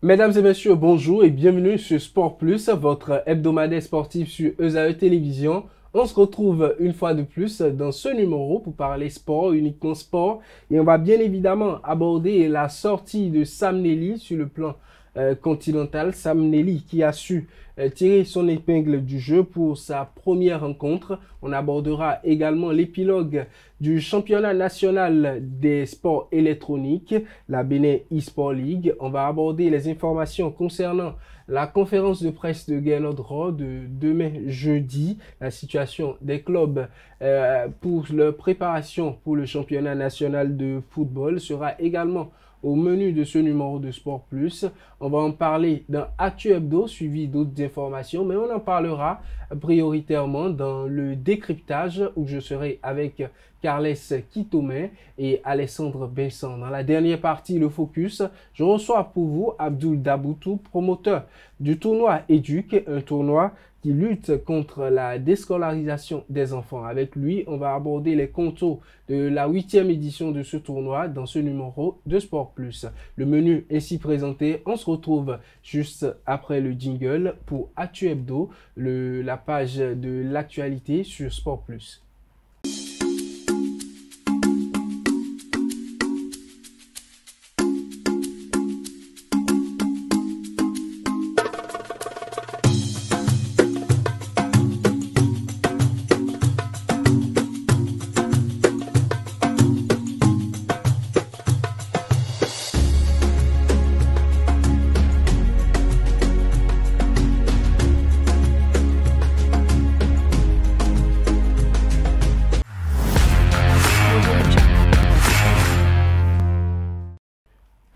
Mesdames et messieurs, bonjour et bienvenue sur Sport Plus, votre hebdomadaire sportif sur ESAE Télévision. On se retrouve une fois de plus dans ce numéro pour parler sport, uniquement sport. Et on va bien évidemment aborder la sortie de Sam Nelly sur le plan continental. Sam Nelly qui a su tirer son épingle du jeu pour sa première rencontre. On abordera également l'épilogue du championnat national des sports électroniques, la Benin eSport League. On va aborder les informations concernant la conférence de presse de Gernot Rohr de demain jeudi, la situation des clubs pour leur préparation pour le championnat national de football sera également au menu de ce numéro de Sport Plus. On va en parler dans Actu Hebdo, suivi d'autres informations, mais on en parlera prioritairement dans le décryptage où je serai avec Carles Kitome et Alessandre Vincent. Dans la dernière partie, le focus, je reçois pour vous Abdul Daboutou, promoteur du tournoi Éduc, un tournoi qui lutte contre la déscolarisation des enfants. Avec lui, on va aborder les contours de la 8e édition de ce tournoi dans ce numéro de Sport Plus. Le menu ainsi présenté, on se retrouve juste après le jingle pour Actu Hebdo, la page de l'actualité sur Sport Plus.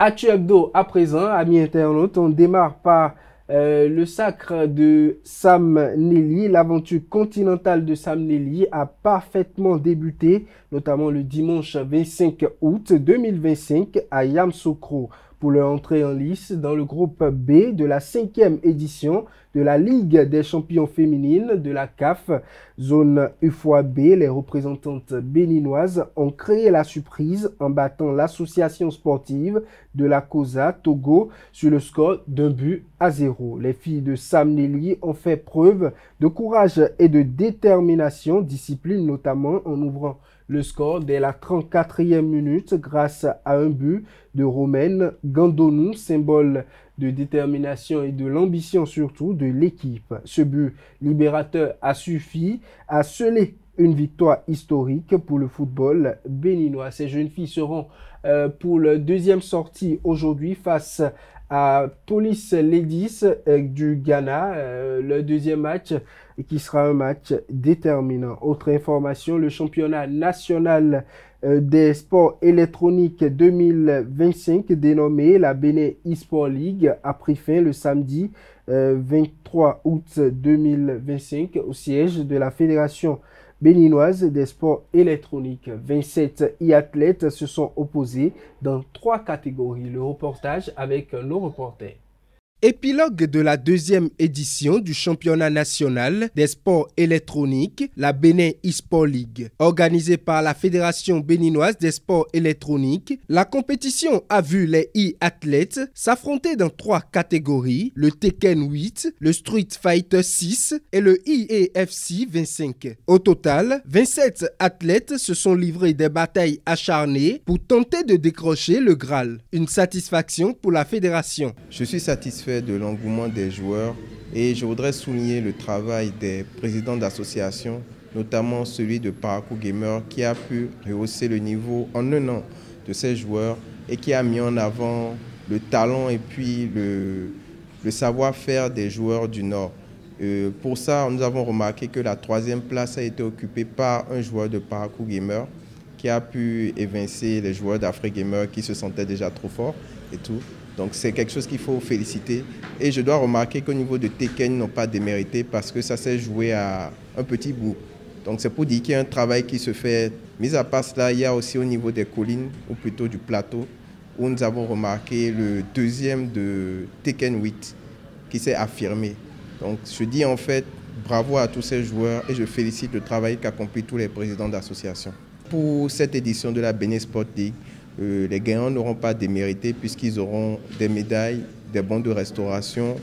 Actu Hebdo à présent, amis internautes, on démarre par le sacre de Sam Nelly. L'aventure continentale de Sam Nelly a parfaitement débuté, notamment le dimanche 25 août 2025 à Yamoussoukro pour leur entrée en lice dans le groupe B de la 5e édition de la Ligue des champions féminines de la CAF. Zone UFOA-B, les représentantes béninoises ont créé la surprise en battant l'association sportive de la COSA Togo sur le score d'1-0. Les filles de Sam Nelly ont fait preuve de courage et de détermination, discipline notamment en ouvrant le score dès la 34e minute grâce à un but de Romaine Gandonou, symbole de détermination et de l'ambition surtout de l'équipe. Ce but libérateur a suffi à sceller une victoire historique pour le football béninois. Ces jeunes filles seront pour la deuxième sortie aujourd'hui face à Police Ladies du Ghana, le deuxième match qui sera un match déterminant. Autre information, le championnat national des sports électroniques 2025 dénommé la Benin eSport League a pris fin le samedi 23 août 2025 au siège de la Fédération béninoise des sports électroniques. 27 e-athlètes se sont opposés dans 3 catégories. Le reportage avec nos reporters. Épilogue de la 2e édition du championnat national des sports électroniques, la Benin eSport League. Organisée par la Fédération béninoise des sports électroniques, la compétition a vu les e-athlètes s'affronter dans 3 catégories, le Tekken 8, le Street Fighter 6 et le EAFC 25. Au total, 27 athlètes se sont livrés des batailles acharnées pour tenter de décrocher le Graal. Une satisfaction pour la fédération. Je suis satisfait de l'engouement des joueurs et je voudrais souligner le travail des présidents d'associations, notamment celui de Parcours Gamer qui a pu rehausser le niveau en un an de ces joueurs et qui a mis en avant le talent et puis le savoir-faire des joueurs du Nord. Pour ça, nous avons remarqué que la 3e place a été occupée par un joueur de Parcours Gamer qui a pu évincer les joueurs d'Afrique Gamer qui se sentaient déjà trop forts et tout. Donc c'est quelque chose qu'il faut féliciter. Et je dois remarquer qu'au niveau de Tekken, ils n'ont pas démérité parce que ça s'est joué à un petit bout. Donc c'est pour dire qu'il y a un travail qui se fait. Mis à part cela, il y a aussi au niveau des collines, ou plutôt du plateau, où nous avons remarqué le 2e de Tekken 8 qui s'est affirmé. Donc je dis en fait bravo à tous ces joueurs et je félicite le travail qu'accomplissent tous les présidents d'associations. Pour cette édition de la Benin Sport League, les gagnants n'auront pas démérité puisqu'ils auront des médailles des bons de restauration,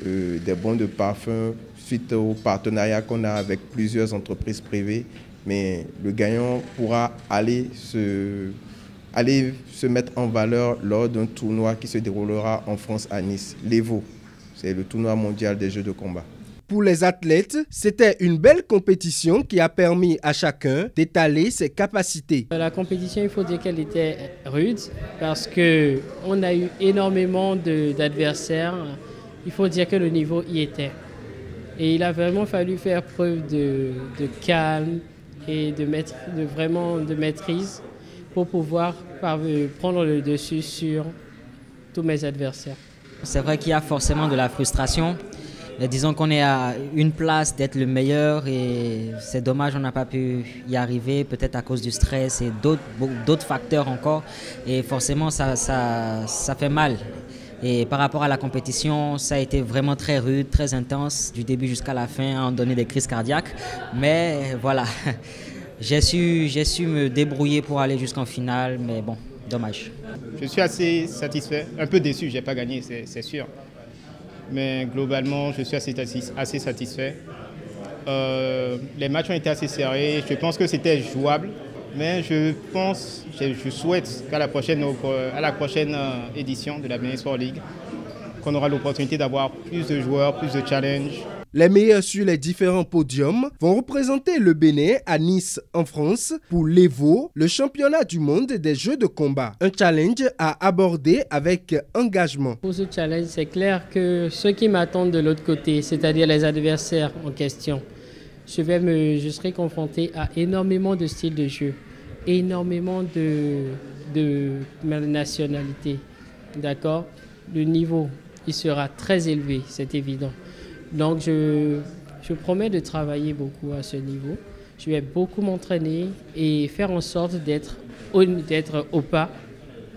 des bons de parfum, suite au partenariat qu'on a avec plusieurs entreprises privées. Mais le gagnant pourra aller se mettre en valeur lors d'un tournoi qui se déroulera en France à Nice, l'Evo. C'est le tournoi mondial des jeux de combat. Pour les athlètes, c'était une belle compétition qui a permis à chacun d'étaler ses capacités. La compétition, il faut dire qu'elle était rude parce qu'on a eu énormément d'adversaires. Il faut dire que le niveau y était. Et il a vraiment fallu faire preuve de calme et de maîtrise pour pouvoir prendre le dessus sur tous mes adversaires. C'est vrai qu'il y a forcément de la frustration. Mais disons qu'on est à une place d'être le meilleur et c'est dommage, on n'a pas pu y arriver, peut-être à cause du stress et d'autres facteurs encore. Et forcément, ça fait mal. Et par rapport à la compétition, ça a été vraiment très rude, très intense, du début jusqu'à la fin, on donnait des crises cardiaques. Mais voilà, j'ai su me débrouiller pour aller jusqu'en finale, mais bon, dommage. Je suis assez satisfait, un peu déçu, je n'ai pas gagné, c'est sûr. Mais globalement, je suis assez satisfait. Les matchs ont été assez serrés. Je pense que c'était jouable. Mais je souhaite qu'à la prochaine édition de la Benin Sport League, qu'on aura l'opportunité d'avoir plus de joueurs, plus de challenges. Les meilleurs sur les différents podiums vont représenter le Bénin à Nice en France pour l'Evo, le championnat du monde des jeux de combat. Un challenge à aborder avec engagement. Pour ce challenge, c'est clair que ceux qui m'attendent de l'autre côté, c'est-à-dire les adversaires en question, je serai confronté à énormément de styles de jeu, énormément de nationalités. D'accord ? Le niveau, il sera très élevé, c'est évident. Donc, je promets de travailler beaucoup à ce niveau. Je vais beaucoup m'entraîner et faire en sorte d'être au pas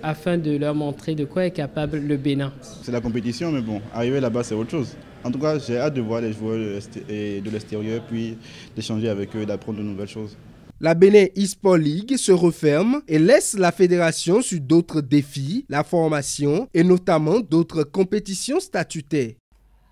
afin de leur montrer de quoi est capable le Bénin. C'est la compétition, mais bon, arriver là-bas, c'est autre chose. En tout cas, j'ai hâte de voir les joueurs de l'extérieur, puis d'échanger avec eux et d'apprendre de nouvelles choses. La Benin eSport League se referme et laisse la fédération sur d'autres défis, la formation et notamment d'autres compétitions statutaires.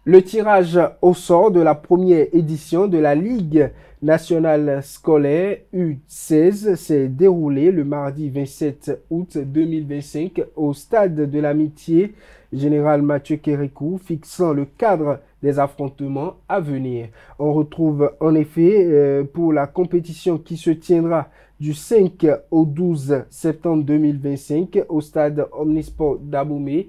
Le tirage au sort de la première édition de la Ligue nationale scolaire U16 s'est déroulé le mardi 27 août 2025 au stade de l'Amitié Général Mathieu Kérékou, fixant le cadre des affrontements à venir. On retrouve en effet pour la compétition qui se tiendra du 5 au 12 septembre 2025 au stade Omnisport d'Abomey.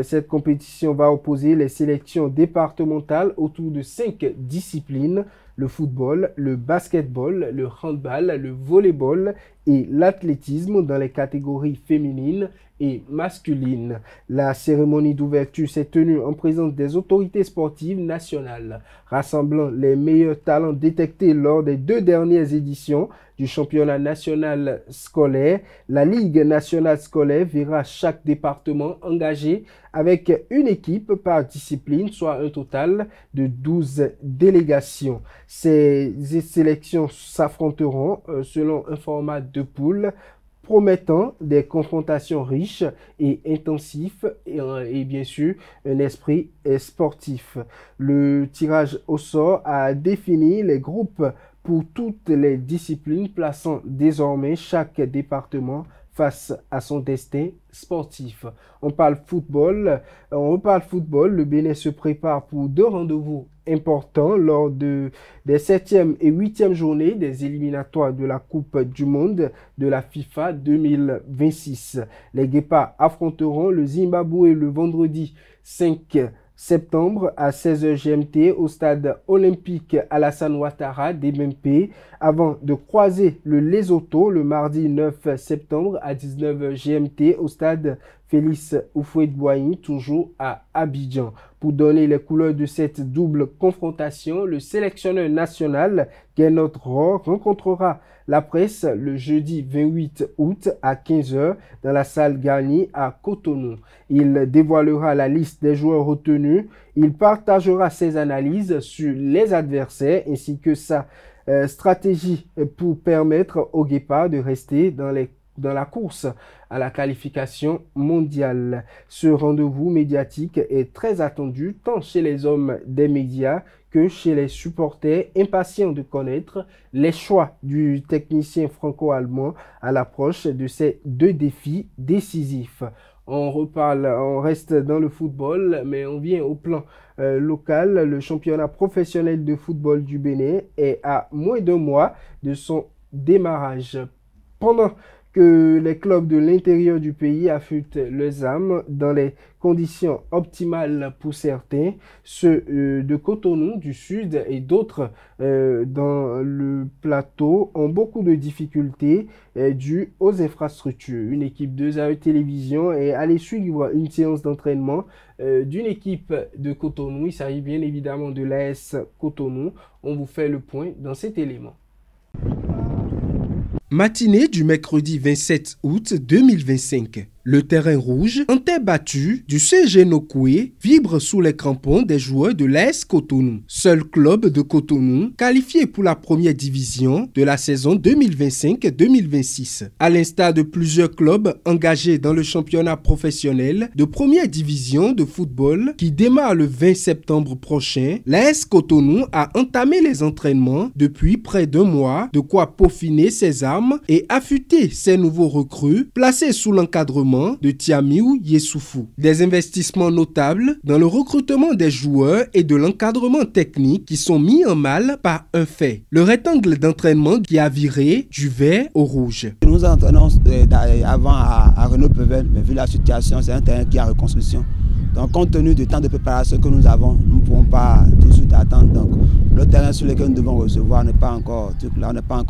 Cette compétition va opposer les sélections départementales autour de 5 disciplines: le football, le basketball, le handball, le volleyball et l'athlétisme dans les catégories féminines et masculines. La cérémonie d'ouverture s'est tenue en présence des autorités sportives nationales, rassemblant les meilleurs talents détectés lors des 2 dernières éditions du championnat national scolaire. La Ligue nationale scolaire verra chaque département engagé avec une équipe par discipline, soit un total de 12 délégations. Ces sélections s'affronteront selon un format de poule, promettant des confrontations riches et intensives et bien sûr un esprit sportif. Le tirage au sort a défini les groupes pour toutes les disciplines, plaçant désormais chaque département face à son destin sportif. On reparle football. Le Bénin se prépare pour 2 rendez-vous importants lors des 7e et 8e journées des éliminatoires de la Coupe du Monde de la FIFA 2026. Les Guépards affronteront le Zimbabwe le vendredi 5 septembre à 16h GMT au stade olympique Alassane Ouattara d'Ebempe, avant de croiser le Lesotho le mardi 9 septembre à 19h GMT au stade Félix Houphouët-Boigny, toujours à Abidjan. Pour donner les couleurs de cette double confrontation, le sélectionneur national Gernot Rohr rencontrera la presse le jeudi 28 août à 15h dans la salle Garnier à Cotonou. Il dévoilera la liste des joueurs retenus. Il partagera ses analyses sur les adversaires ainsi que sa stratégie pour permettre aux Guépards de rester dans les dans la course à la qualification mondiale. Ce rendez-vous médiatique est très attendu tant chez les hommes des médias que chez les supporters impatients de connaître les choix du technicien franco-allemand à l'approche de ces deux défis décisifs. On reste dans le football, mais on vient au plan local. Le championnat professionnel de football du Bénin est à moins d'un mois de son démarrage. Pendant que les clubs de l'intérieur du pays affûtent leurs âmes dans les conditions optimales pour certains, ceux de Cotonou du Sud et d'autres dans le plateau ont beaucoup de difficultés dues aux infrastructures. Une équipe de ZAE Télévision est allée suivre une séance d'entraînement d'une équipe de Cotonou. Il s'agit bien évidemment de l'AS Cotonou. On vous fait le point dans cet élément. Matinée du mercredi 27 août 2025. Le terrain rouge, en terre battue du CG Nokoué, vibre sous les crampons des joueurs de l'AS Cotonou. Seul club de Cotonou qualifié pour la première division de la saison 2025-2026. À l'instar de plusieurs clubs engagés dans le championnat professionnel de première division de football qui démarre le 20 septembre prochain, l'AS Cotonou a entamé les entraînements depuis près d'un mois, de quoi peaufiner ses armes et affûter ses nouveaux recrues placés sous l'encadrement de Tiamiou Yessoufou. Des investissements notables dans le recrutement des joueurs et de l'encadrement technique qui sont mis en mal par un fait. Le rectangle d'entraînement qui a viré du vert au rouge. Nous entraînons avant à Renaud-Pevel, mais vu la situation, c'est un terrain qui est en reconstruction. Donc compte tenu du temps de préparation que nous avons, nous ne pouvons pas tout de suite attendre. Donc le terrain sur lequel nous devons recevoir n'est pas encore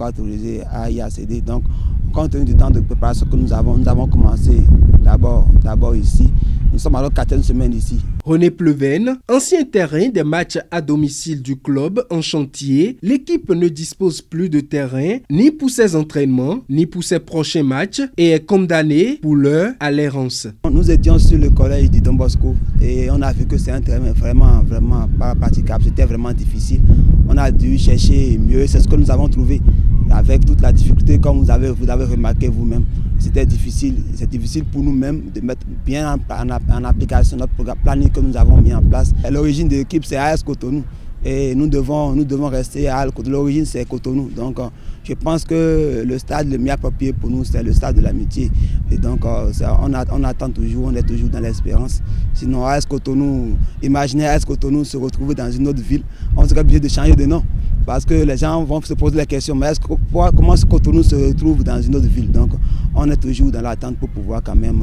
autorisé à y accéder. Donc compte tenu du temps de préparation que nous avons commencé d'abord ici. Nous sommes alors 4e semaine ici. René Pleven, ancien terrain des matchs à domicile du club en chantier, l'équipe ne dispose plus de terrain ni pour ses entraînements, ni pour ses prochains matchs et est condamnée pour l'heure à l'errance. Nous étions sur le collège de Don Bosco et on a vu que c'est un terrain vraiment pas praticable, c'était vraiment difficile. On a dû chercher mieux, c'est ce que nous avons trouvé. Avec toute la difficulté, comme vous avez remarqué vous-même, c'était difficile. C'est difficile pour nous-mêmes de mettre bien en application notre programme planning que nous avons mis en place. L'origine de l'équipe, c'est AS Cotonou. Et nous devons rester à Cotonou. L'origine, c'est Cotonou. Donc, je pense que le stade le mieux approprié pour nous, c'est le stade de l'amitié. Et donc, on attend toujours, on est toujours dans l'espérance. Sinon, AS Cotonou, imaginez AS Cotonou se retrouver dans une autre ville, on serait obligé de changer de nom. Parce que les gens vont se poser la question, mais comment ce Cotonou se retrouve dans une autre ville? Donc, on est toujours dans l'attente pour pouvoir quand même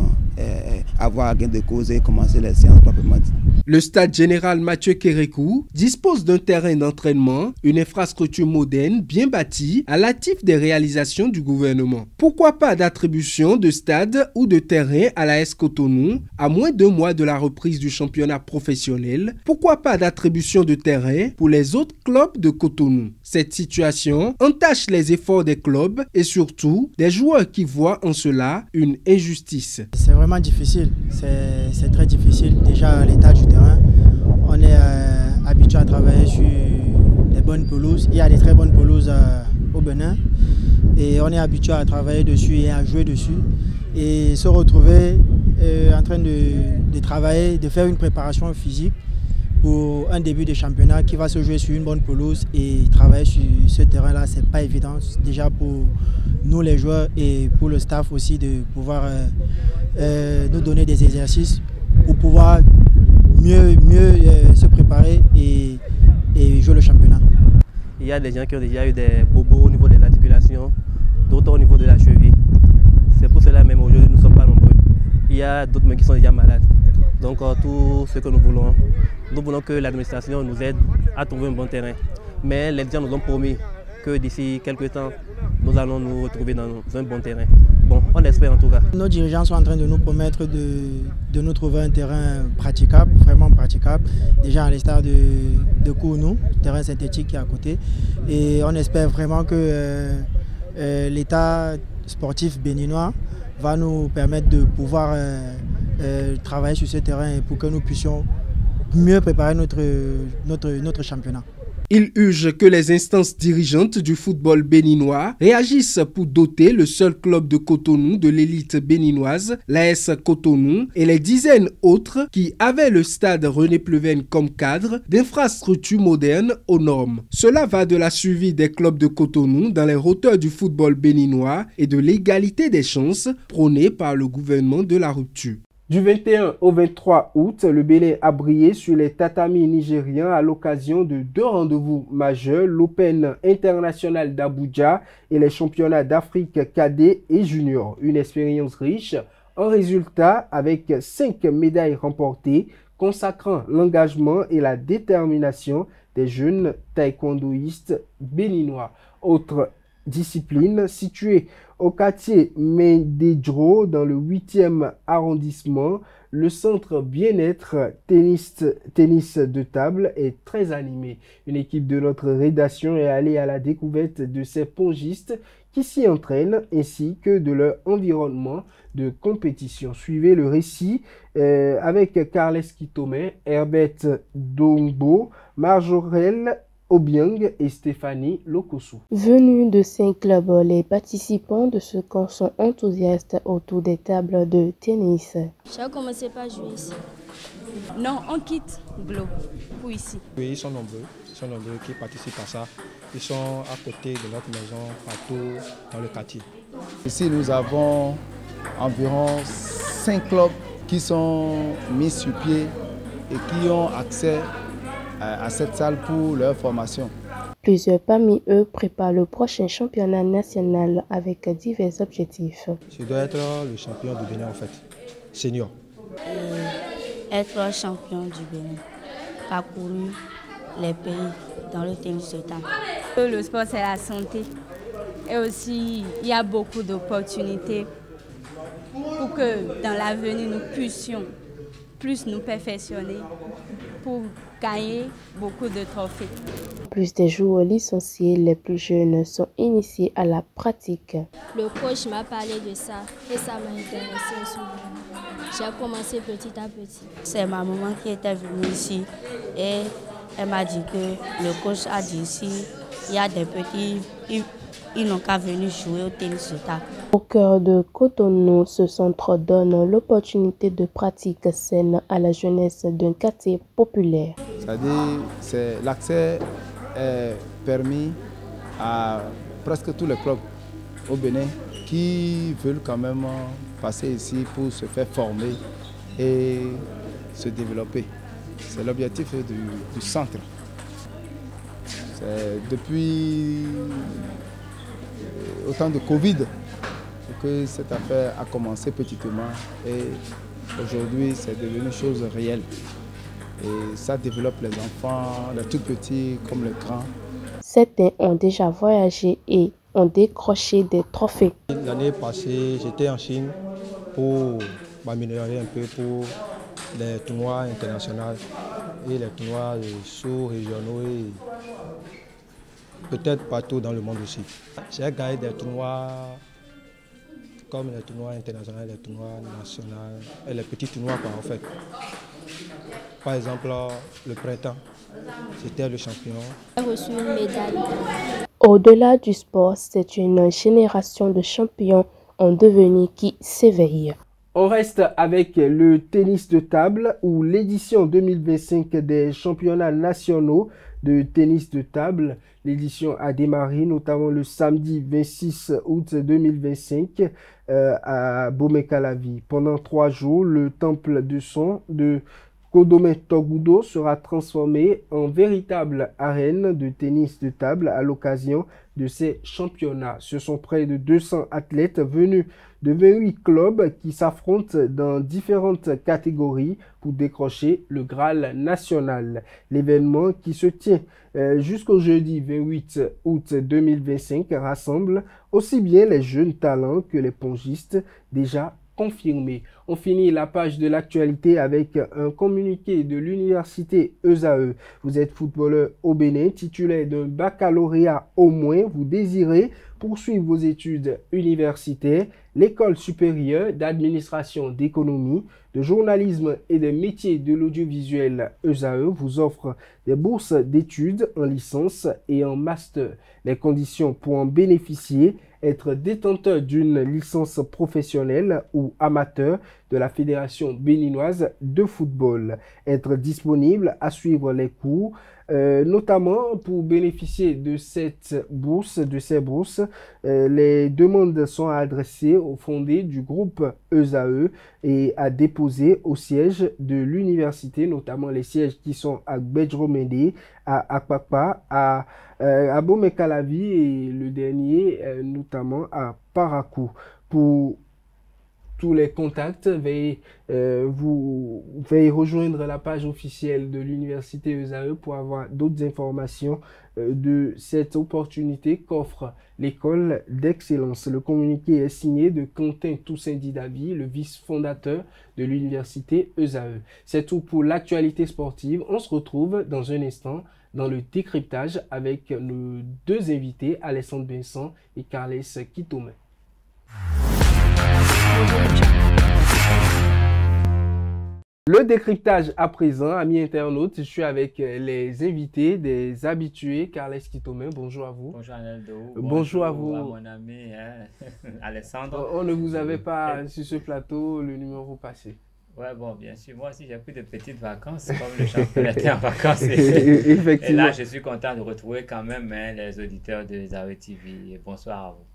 avoir gain de cause et commencer les séances proprement dites. Le stade général Mathieu Kérékou dispose d'un terrain d'entraînement, une infrastructure moderne bien bâtie à l'actif des réalisations du gouvernement. Pourquoi pas d'attribution de stade ou de terrain à l'AS Cotonou à moins d'un mois de la reprise du championnat professionnel? Pourquoi pas d'attribution de terrain pour les autres clubs de Cotonou? Cette situation entache les efforts des clubs et surtout des joueurs qui voient en cela une injustice. C'est vraiment difficile, c'est très difficile. Déjà à l'état du terrain, on est habitué à travailler sur des bonnes pelouses. Il y a des très bonnes pelouses au Bénin et on est habitué à travailler dessus et à jouer dessus. Et se retrouver en train de travailler, de faire une préparation physique pour un début de championnat qui va se jouer sur une bonne pelouse et travailler sur ce terrain-là, c'est pas évident. Déjà pour nous les joueurs et pour le staff aussi de pouvoir nous donner des exercices pour pouvoir mieux se préparer et jouer le championnat. Il y a des gens qui ont déjà eu des bobos au niveau des articulations, d'autres au niveau de la cheville. C'est pour cela même aujourd'hui nous ne sommes pas nombreux. Il y a d'autres qui sont déjà malades. Donc tout ce que nous voulons que l'administration nous aide à trouver un bon terrain. Mais les gens nous ont promis que d'ici quelques temps, nous allons nous retrouver dans un bon terrain. Bon, on espère en tout cas. Nos dirigeants sont en train de nous promettre de nous trouver un terrain praticable, vraiment praticable. Déjà à l'instar de Kounou, terrain synthétique qui est à côté. Et on espère vraiment que l'État sportif béninois va nous permettre de pouvoir travailler sur ce terrain pour que nous puissions mieux préparer notre championnat. Il urge que les instances dirigeantes du football béninois réagissent pour doter le seul club de Cotonou de l'élite béninoise, l'AS Cotonou, et les dizaines autres qui avaient le stade René Pleven comme cadre d'infrastructures modernes aux normes. Cela va de la survie des clubs de Cotonou dans les hauteurs du football béninois et de l'égalité des chances prônée par le gouvernement de la rupture. Du 21 au 23 août, le Bénin a brillé sur les tatamis nigériens à l'occasion de deux rendez-vous majeurs, l'Open international d'Abuja et les championnats d'Afrique cadet et junior. Une expérience riche en résultats avec 5 médailles remportées, consacrant l'engagement et la détermination des jeunes taekwondoïstes béninois. Autre discipline située au quartier Médédro dans le 8e arrondissement, le centre bien-être tennis de table est très animé. Une équipe de notre rédaction est allée à la découverte de ces pongistes qui s'y entraînent ainsi que de leur environnement de compétition. Suivez le récit avec Carles Kitome, Herbert Dombo, Marjorel Obiang et Stéphanie Lokosu. Venus de 5 clubs, les participants de ce camp sont enthousiastes autour des tables de tennis. J'ai commencé par jouer ici. Non, on quitte Glo pour ici. Oui, ils sont nombreux qui participent à ça. Ils sont à côté de notre maison, partout dans le quartier. Ici, nous avons environ 5 clubs qui sont mis sur pied et qui ont accès à cette salle pour leur formation. Plusieurs parmi eux préparent le prochain championnat national avec divers objectifs. Je dois être le champion du Bénin en fait, senior. Être champion du Bénin, parcourir les pays dans le tennis de table. Le sport c'est la santé et aussi il y a beaucoup d'opportunités pour que dans l'avenir nous puissions plus nous perfectionner pour gagner beaucoup de trophées. Plus des joueurs licenciés, les plus jeunes sont initiés à la pratique. Le coach m'a parlé de ça et ça m'a intéressé souvent. J'ai commencé petit à petit. C'est ma maman qui était venue ici et elle m'a dit que le coach a dit ici, il y a des petits, ils n'ont qu'à venir jouer au tennis de table. Au cœur de Cotonou, ce centre donne l'opportunité de pratique saine à la jeunesse d'un quartier populaire. C'est-à-dire l'accès est permis à presque tous les clubs au Bénin qui veulent quand même passer ici pour se faire former et se développer. C'est l'objectif du centre. Depuis au temps de Covid que cette affaire a commencé petitement et aujourd'hui c'est devenu une chose réelle. Et ça développe les enfants, les tout petits comme les grands. Certains ont déjà voyagé et ont décroché des trophées. L'année passée, j'étais en Chine pour m'améliorer un peu pour les tournois internationaux et les tournois sous-régionaux et peut-être partout dans le monde aussi. J'ai gagné des tournois comme les tournois internationaux, les tournois nationaux et les petits tournois en fait. Par exemple, le printemps, j'étais le champion. J'ai reçu une médaille. Au-delà du sport, c'est une génération de champions en devenir qui s'éveille. On reste avec le tennis de table où l'édition 2025 des championnats nationaux de tennis de table. L'édition a démarré notamment le samedi 26 août 2025 à Bomé-Calavi. Pendant 3 jours, le temple de son de Kodome-Togudo sera transformé en véritable arène de tennis de table à l'occasion de ces championnats. Ce sont près de 200 athlètes venus de 28 clubs qui s'affrontent dans différentes catégories pour décrocher le Graal national. L'événement qui se tient jusqu'au jeudi 28 août 2025 rassemble aussi bien les jeunes talents que les pongistes déjà confirmé. On finit la page de l'actualité avec un communiqué de l'université ESAE. Vous êtes footballeur au Bénin, titulaire d'un baccalauréat au moins. Vous désirez poursuivre vos études universitaires. L'École supérieure d'administration d'économie, de journalisme et des métiers de l'audiovisuel ESAE vous offre des bourses d'études en licence et en master. Les conditions pour en bénéficier: être détenteur d'une licence professionnelle ou amateur de la Fédération béninoise de football, être disponible à suivre les cours, notamment pour bénéficier de ces bourses. Les demandes sont adressées au fondé du groupe ESAE et à déposer au siège de l'université, notamment les sièges qui sont à Bedjromede, à Akpakpa, à Abomey-Calavi et le dernier notamment à Parakou. Pour tous les contacts, veuillez rejoindre la page officielle de l'université ESAE pour avoir d'autres informations de cette opportunité qu'offre l'école d'excellence. Le communiqué est signé de Quentin Toussaint Didavi, le vice-fondateur de l'université ESAE. C'est tout pour l'actualité sportive. On se retrouve dans un instant dans le décryptage avec nos deux invités, Alessandre Vincent et Carles Kitome. Le décryptage à présent, amis internautes, je suis avec les invités, des habitués. Carles Kitome, bonjour à vous. Bonjour Aneldo. Bonjour à vous. À mon ami Alessandre. On ne vous avait pas sur ce plateau le numéro passé. Ouais, bon, bien sûr. Moi aussi, j'ai pris de petites vacances, comme le championnat était en vacances. Effectivement. Et là, je suis content de retrouver quand même les auditeurs de ESAE TV. Et bonsoir à vous.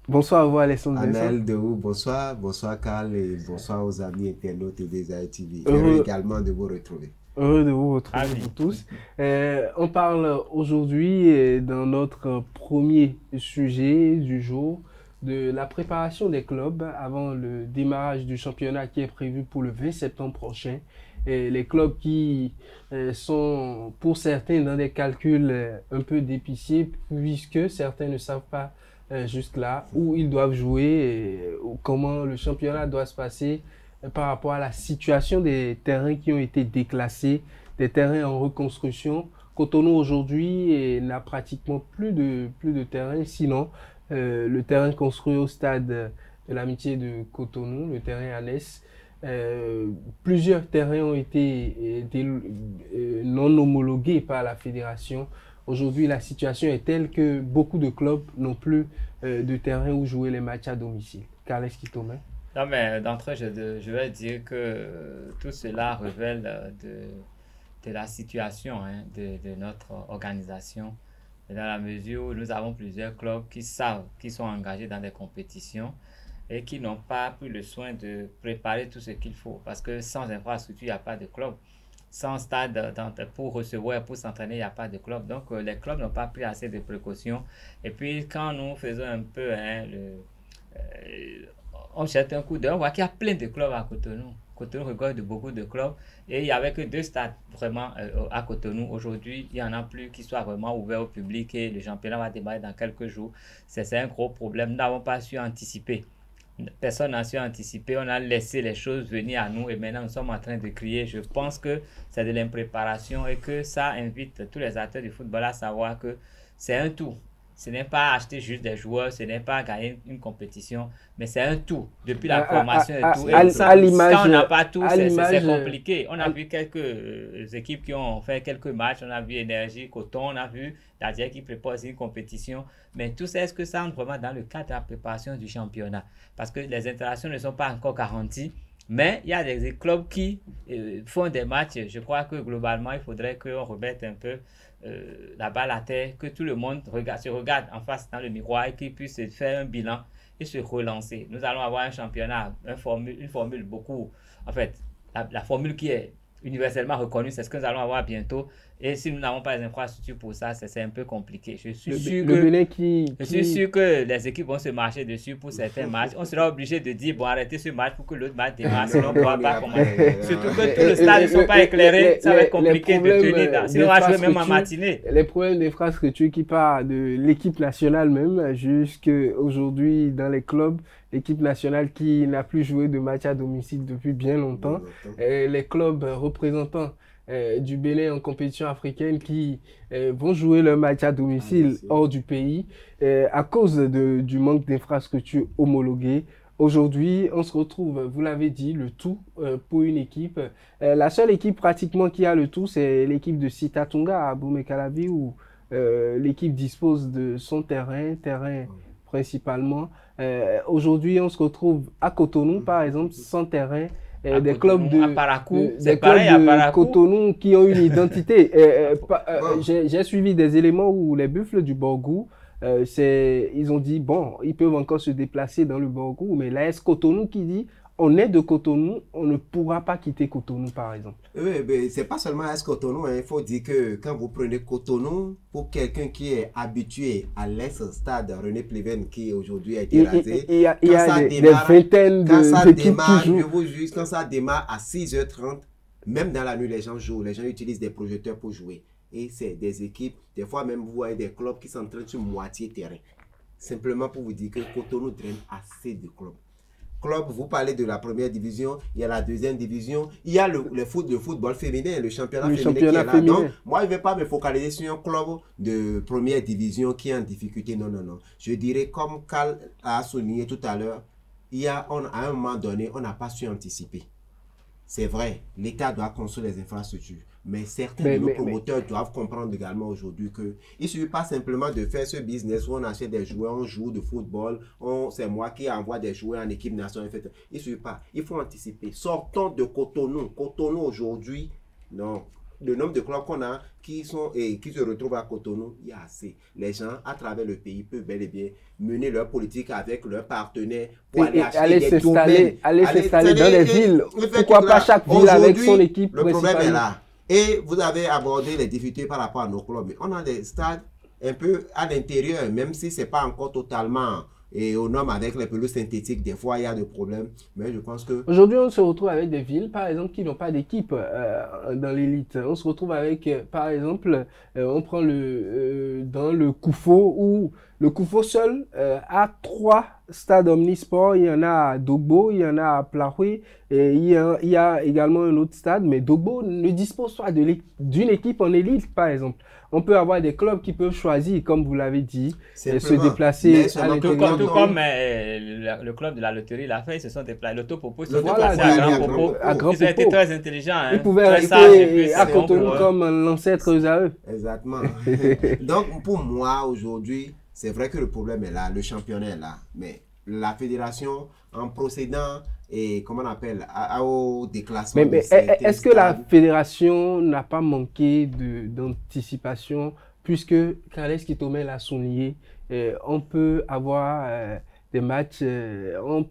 Bonsoir à vous, Alessandre Vincent. Anel Deou, bonsoir. Bonsoir, Carl, et bonsoir aux amis internautes de ESAE TV. Heureux également de vous retrouver. Heureux de vous retrouver vous tous. On parle aujourd'hui, dans notre premier sujet du jour, de la préparation des clubs avant le démarrage du championnat qui est prévu pour le 20 septembre prochain. Et les clubs qui sont, pour certains, dans des calculs un peu d'épicier, puisque certains ne savent pas jusque-là où ils doivent jouer et comment le championnat doit se passer par rapport à la situation des terrains qui ont été déclassés, des terrains en reconstruction. Cotonou aujourd'hui n'a pratiquement plus de terrain, sinon le terrain construit au stade de l'Amitié de Cotonou, le terrain annexe. Plusieurs terrains ont été non homologués par la fédération. Aujourd'hui, la situation est telle que beaucoup de clubs n'ont plus de terrain où jouer les matchs à domicile. Carles Kitome. Non, mais d'entrée, je vais dire que tout cela révèle de la situation de notre organisation. Dans la mesure où nous avons plusieurs clubs qui savent qu'ils sont engagés dans des compétitions et qui n'ont pas pris le soin de préparer tout ce qu'il faut. Parce que sans infrastructure, il n'y a pas de club. Sans stade pour recevoir, pour s'entraîner, il n'y a pas de club. Donc, les clubs n'ont pas pris assez de précautions. Et puis, quand nous faisons un peu, on jette un coup d'œil, on voit qu'il y a plein de clubs à Cotonou. Cotonou regorge de beaucoup de clubs. Et il n'y avait que 2 stades vraiment à Cotonou. Aujourd'hui, il n'y en a plus qui soient vraiment ouverts au public et le championnat va démarrer dans quelques jours. C'est un gros problème. Nous n'avons pas su anticiper. Personne n'a su anticiper. On a laissé les choses venir à nous et maintenant nous sommes en train de crier. Je pense que c'est de l'impréparation et que ça invite tous les acteurs du football à savoir que c'est un tout. Ce n'est pas acheter juste des joueurs, ce n'est pas gagner une compétition, mais c'est un tout. Depuis la formation et tout. Et quand on n'a pas tout, c'est compliqué. On a vu quelques équipes qui ont fait quelques matchs. On a vu Énergie, Coton, on a vu Dadier qui prépare aussi une compétition. Mais tout ça, est-ce que ça entre vraiment dans le cadre de la préparation du championnat? Parce que les interactions ne sont pas encore garanties. Mais il y a des clubs qui font des matchs. Je crois que globalement, il faudrait qu'on remette un peu la balle à terre, que tout le monde se regarde en face dans le miroir et qu'il puisse faire un bilan et se relancer. Nous allons avoir un championnat, une formule beaucoup, en fait, la formule qui est universellement reconnue, c'est ce que nous allons avoir bientôt. Et si nous n'avons pas les infrastructures pour ça, c'est un peu compliqué. Je suis sûr que les équipes vont se marcher dessus pour certains matchs. On sera obligé de dire, bon, arrêtez ce match pour que l'autre match démarre, sinon on ne pourra pas commencer. Surtout que tous les stades ne sont pas éclairés, ça va être compliqué de tenir. Sinon, on va jouer même en matinée. Les problèmes d'infrastructure qui partent de l'équipe nationale même, jusqu'aujourd'hui dans les clubs, l'équipe nationale qui n'a plus joué de match à domicile depuis bien longtemps, les clubs représentants du Bénin en compétition africaine qui vont jouer leur match à domicile hors du pays à cause du manque d'infrastructures homologuées. Aujourd'hui, on se retrouve, vous l'avez dit, le tout pour une équipe. La seule équipe pratiquement qui a le tout, c'est l'équipe de Sitatunga à Boumé-Calavi où l'équipe dispose de son terrain principalement. Aujourd'hui, on se retrouve à Cotonou, par exemple, sans terrain. Des clubs de Cotonou qui ont une identité. J'ai suivi des éléments où les Buffles du Borgou, ils ont dit, bon, ils peuvent encore se déplacer dans le Borgou, mais l'AS Cotonou qui dit, on est de Cotonou, on ne pourra pas quitter Cotonou, par exemple. Oui, mais c'est pas seulement AS Cotonou, hein. Il faut dire que quand vous prenez Cotonou, pour quelqu'un qui est habitué à l'ex-stade René Pleven qui aujourd'hui a été rasé, il y a des vingtaines d'équipes qui jouent. Je vous jure, quand ça démarre à 6h30, même dans la nuit, les gens jouent, les gens utilisent des projecteurs pour jouer. Et c'est des équipes, des fois même vous voyez des clubs qui s'entraînent sur moitié terrain. Simplement pour vous dire que Cotonou draine assez de clubs. Vous parlez de la première division, il y a la deuxième division, il y a le football féminin, le championnat féminin qui est là. Donc, moi, je ne vais pas me focaliser sur un club de première division qui est en difficulté. Non, non, non. Je dirais, comme Carl a souligné tout à l'heure, à un moment donné, on n'a pas su anticiper. C'est vrai, l'État doit construire les infrastructures. Mais certains de nos promoteurs doivent comprendre également aujourd'hui qu'il ne suffit pas simplement de faire ce business où on achète des joueurs, on joue de football, c'est moi qui envoie des joueurs en équipe nationale. Il ne suffit pas. Il faut anticiper. Sortons de Cotonou. Cotonou aujourd'hui, non. Le nombre de clubs qu'on a qui se retrouvent à Cotonou, il y a assez. Les gens à travers le pays peuvent bel et bien mener leur politique avec leurs partenaires pour aller acheter des domaines. Aller s'installer dans les villes. Pourquoi pas chaque ville avec son équipe principale. Le problème est là. Et vous avez abordé les difficultés par rapport à nos clubs. Mais on a des stades un peu à l'intérieur, même si ce n'est pas encore totalement aux normes avec les pelouses synthétiques. Des fois, il y a des problèmes. Mais je pense que... Aujourd'hui, on se retrouve avec des villes, par exemple, qui n'ont pas d'équipe dans l'élite. On se retrouve avec, par exemple, on prend dans le Koufo, où le Koufo seul a 3 stades omnisports. Il y en a à Dogbo, il y en a à Plahoui, et il y a également un autre stade, mais Dogbo ne dispose pas d'une équipe en élite, par exemple. On peut avoir des clubs qui peuvent choisir, comme vous l'avez dit, se déplacer à l'intérieur. Tout comme le club de la loterie l'a fait, ils se sont déplacés. Le Topopo se sont déplacés à Grand Popo. Ils ont été très intelligents. Hein, ils pouvaient rester à Cotonou comme l'ancêtre à eux. Exactement. Donc, pour moi, aujourd'hui, c'est vrai que le problème est là, le championnat est là. Mais la fédération, en procédant et comment on appelle au déclassement. Mais est-ce que la fédération n'a pas manqué d'anticipation, puisque Carles Kitome l'a souligné, on peut avoir des matchs, on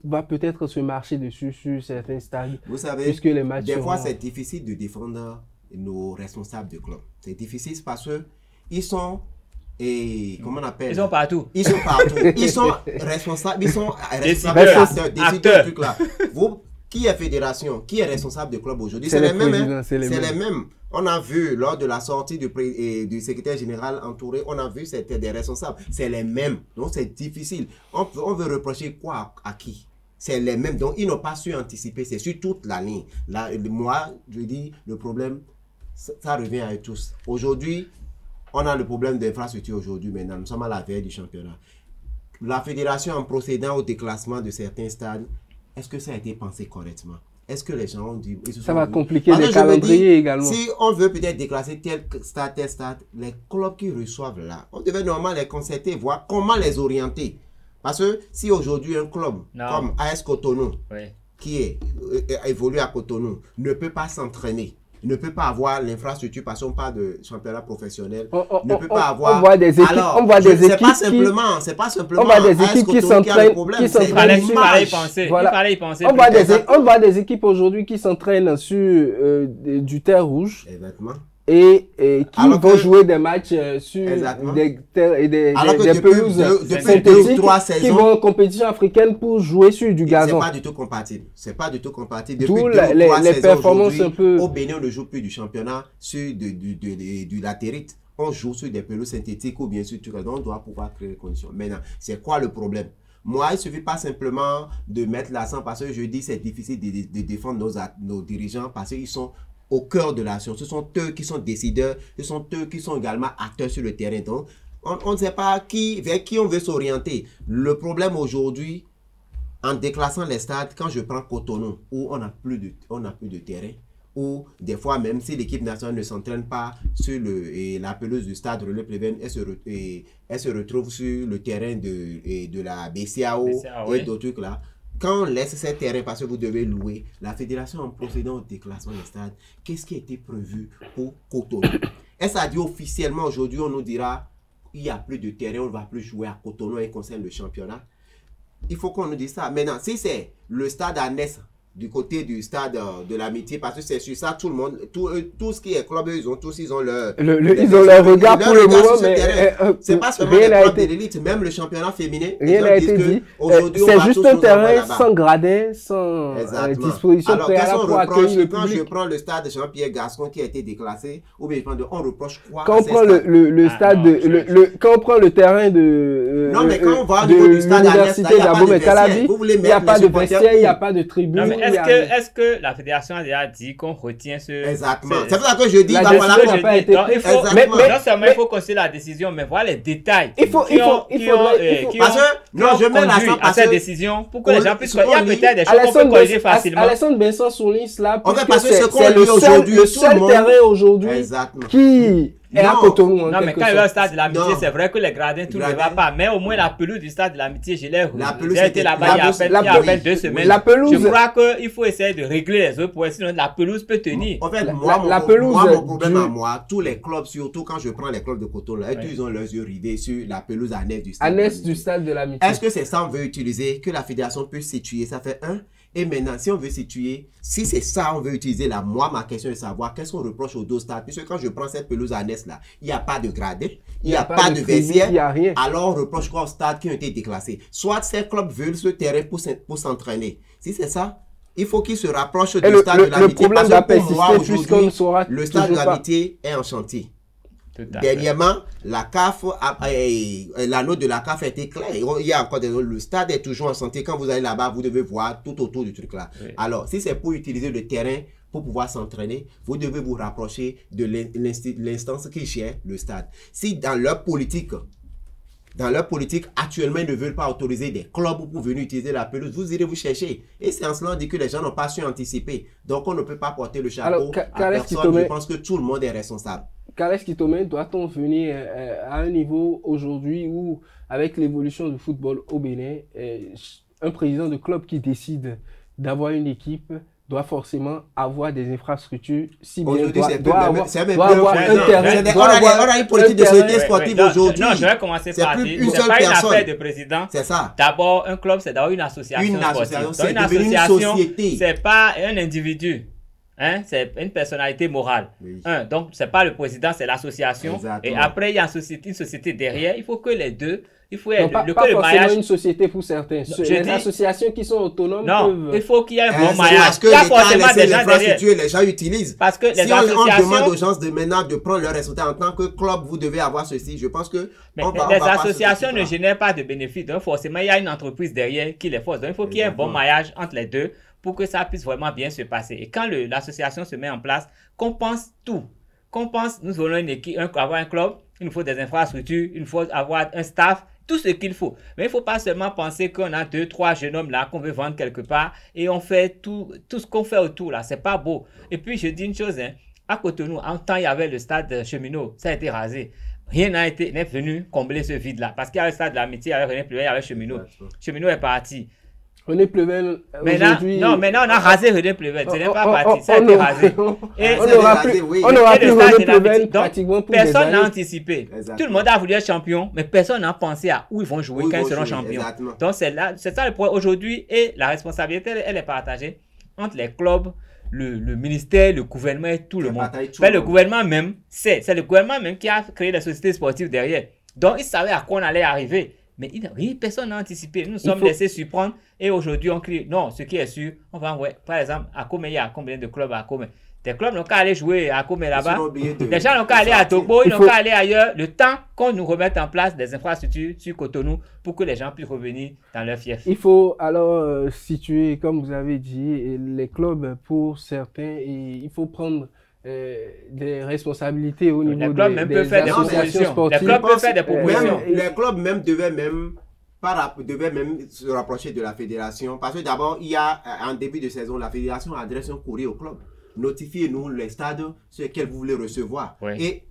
va peut-être se marcher dessus sur certains stades. Vous savez, les matchs des fois c'est difficile de défendre nos responsables de club. C'est difficile parce que ils sont comment on appelle? Ils sont partout. Ils sont partout. Ils sont responsables. Ils sont responsables décideurs du truc là. Vous, qui est fédération? Qui est responsable de club aujourd'hui? C'est les mêmes. Hein? C'est les mêmes. On a vu lors de la sortie du secrétaire général entouré, on a vu c'était des responsables. C'est les mêmes. Donc c'est difficile. On veut reprocher quoi à qui? C'est les mêmes. Donc ils n'ont pas su anticiper. C'est sur toute la ligne. Là, moi, je dis le problème, ça revient à eux tous. Aujourd'hui, on a le problème d'infrastructure aujourd'hui maintenant. Nous sommes à la veille du championnat. La fédération, en procédant au déclassement de certains stades, est-ce que ça a été pensé correctement? Est-ce que les gens ont dit... Ça va compliquer les calendriers également. Si on veut peut-être déclasser tel stade, les clubs qui reçoivent là, on devait normalement les concerter, voir comment les orienter. Parce que si aujourd'hui un club comme AS Cotonou, qui évolue à Cotonou, ne peut pas s'entraîner, ne peut pas avoir l'infrastructure parce qu'on parle de championnat professionnel, ne peut pas avoir... On voit des équipes, alors, on voit des équipes c'est pas simplement on voit des équipes qui s'entraînent. Il fallait y penser. Voilà. Il fallait y penser. On voit des équipes aujourd'hui qui s'entraînent sur du terre rouge. Exactement. et qui vont jouer des matchs sur des pelouses synthétiques qui vont en compétition africaine pour jouer sur du gazon. C'est pas du tout compatible. C'est pas du tout compatible. Depuis D'où les performances un peu... Au Bénin, on ne joue plus du championnat sur du latérite. On joue sur des pelouses synthétiques ou bien sûr, on doit pouvoir créer les conditions. Maintenant, c'est quoi le problème? Moi, il ne suffit pas simplement de mettre l'accent parce que je dis c'est difficile de défendre nos dirigeants parce qu'ils sont au cœur de l'action. Ce sont eux qui sont décideurs, ce sont eux qui sont également acteurs sur le terrain. Donc, on ne sait pas vers qui on veut s'orienter. Le problème aujourd'hui, en déclassant les stades, quand je prends Cotonou, où on n'a plus de terrain, ou des fois, même si l'équipe nationale ne s'entraîne pas sur la pelouse du stade Relais-Pleven, elle se retrouve sur le terrain de la BCAO et d'autres trucs là. Quand on laisse ces terrains parce que vous devez louer, la fédération en procédant au déclassement des stades, qu'est-ce qui a été prévu pour Cotonou? Est-ce à dire officiellement aujourd'hui, on nous dira il n'y a plus de terrain, on ne va plus jouer à Cotonou et concerne le championnat? Il faut qu'on nous dise ça. Maintenant, si c'est le stade à Ness, du côté du stade de l'amitié, parce que c'est sur ça, tout le monde, tout ce qui est club, ils ont leur regard pour le moment, mais c'est pas seulement les clubs de l'élite, même le championnat féminin. Rien n'a été dit. C'est juste un terrain sans gradin, sans disposition préalable pour accueillir le public. Quand je prends le stade de Jean-Pierre Gascon qui a été déclassé, ou bien on reproche quoi? Quand on prend le stade, quand on prend le terrain de l'université d'Abomey-Calavi, il n'y a pas de vestiaire, il n'y a pas de tribune. Est-ce que la fédération a déjà dit qu'on retient ce... Exactement. C'est pour ça que je dis... La décision n'a pas été prise. Non seulement il faut considérer la décision, mais voilà les détails qui ont conduit à cette décision pour que les gens puissent... Il y a peut-être des choses qu'on peut corriger facilement. Alessandre Benson souligne cela parce que c'est le seul terrain aujourd'hui qui... Et à Cotonou, non, mais quand il y a le stade de l'amitié, c'est vrai que les gradins, tout ne va pas. Mais au moins, la pelouse du stade de l'amitié, j'ai été là-bas il y a à peine 2 semaines. Je crois qu'il faut essayer de régler les autres pour sinon la pelouse peut tenir. En fait, mon problème à moi, tous les clubs, surtout quand je prends les clubs de Cotonou, ils ont leurs yeux rivés sur la pelouse à Ness du stade de l'amitié. Est-ce que c'est ça qu'on veut utiliser, que la fédération peut situer? Ça fait un. Et maintenant, si on veut situer, si c'est ça on veut utiliser là, moi, ma question est de savoir qu'est-ce qu'on reproche aux deux stades. Puisque quand je prends cette pelouse à Ness là, il n'y a pas de gradin, il n'y a pas de vestiaire, il n'y a rien. Alors on reproche quoi aux stades qui ont été déclassés? Soit ces clubs veulent ce terrain pour s'entraîner. Si c'est ça, il faut qu'ils se rapprochent du stade de l'amitié. Parce que pour moi, aujourd'hui, le stade de l'amitié est en chantier. Dernièrement, la CAF, la note de la CAF a été claire. Il y a encore des notes. Le stade est toujours en santé. Quand vous allez là-bas, vous devez voir tout autour du truc là. Oui. Alors, si c'est pour utiliser le terrain pour pouvoir s'entraîner, vous devez vous rapprocher de l'instance qui gère le stade. Si dans leur politique, actuellement, ils ne veulent pas autoriser des clubs pour venir utiliser la pelouse, vous irez vous chercher. Et c'est en cela qu'on dit que les gens n'ont pas su anticiper. Donc, on ne peut pas porter le chapeau à personne. Je pense que tout le monde est responsable. Carles Kitome, doit-on venir à un niveau aujourd'hui où, avec l'évolution du football au Bénin, un président de club qui décide d'avoir une équipe doit forcément avoir des infrastructures, si bien doit avoir un terrain. On a une politique de sécurité sportive aujourd'hui. Non, je vais commencer par dire, c'est pas une affaire de président. C'est ça. D'abord, un club, c'est d'abord une association sportive. Donc, une association, c'est pas un individu. Hein, c'est une personnalité morale. Oui. Donc, c'est pas le président, c'est l'association. Et après, il y a une société derrière. Il faut que les deux... Il faut pas forcément une société pour certains. Les associations qui sont autonomes peuvent... il faut qu'il y ait un bon maillage. Parce que l'État laisse l'infrastructure, les gens utilisent. Parce que les associations... on demande aux gens de maintenant de prendre leurs résultats en tant que club, vous devez avoir ceci. Je pense que... Mais les associations ne génèrent pas de bénéfices. Donc, forcément, il y a une entreprise derrière qui les force. Donc, il faut qu'il y ait un bon maillage entre les deux pour que ça puisse vraiment bien se passer. Et quand l'association se met en place, qu'on pense tout. Qu'on pense, nous voulons une équipe, avoir un club, il nous faut des infrastructures, il nous faut avoir un staff, tout ce qu'il faut. Mais il ne faut pas seulement penser qu'on a 2, 3 jeunes hommes là qu'on veut vendre quelque part et on fait tout ce qu'on fait autour là. C'est pas beau. Et puis je dis une chose, hein, à Cotonou, en temps il y avait le stade Cheminot, ça a été rasé. Rien n'est venu combler ce vide là. Parce qu'il y avait le stade de l'amitié, il y avait René Pleven, il y avait Cheminot. Cheminot est parti. René Pleven, aujourd'hui... Non, maintenant on a rasé René Pleven, ce n'est pas parti, ça a été rasé. On n'aura plus René Pleven pratiquement pour personne n'a anticipé. Tout le monde a voulu être champion, mais personne n'a pensé à où ils vont jouer quand ils seront champions. Donc c'est ça le point aujourd'hui, et la responsabilité, elle est partagée entre les clubs, le ministère, le gouvernement et tout le monde. Le gouvernement même, c'est le gouvernement même qui a créé la société sportive derrière. Donc, il savait à quoi on allait arriver. Mais personne n'a anticipé. Nous nous sommes laissés surprendre et aujourd'hui, on crie, non, ce qui est sûr, on va envoyer, par exemple, à Kome, il y a combien de clubs à Kome? Des clubs n'ont qu'à aller jouer à Kome là-bas. Des gens n'ont qu'à aller à Togo, ils n'ont qu'à aller ailleurs. Le temps qu'on nous remette en place des infrastructures sur Cotonou pour que les gens puissent revenir dans leur fief. Il faut alors situer, comme vous avez dit, les clubs pour certains et il faut prendre des responsabilités au niveau des associations sportives. Les clubs peuvent faire des propositions. Les clubs même devaient même se rapprocher de la fédération parce que d'abord, il y a en début de saison, la fédération adresse un courrier au club. Notifiez-nous les stades sur lesquels vous voulez recevoir et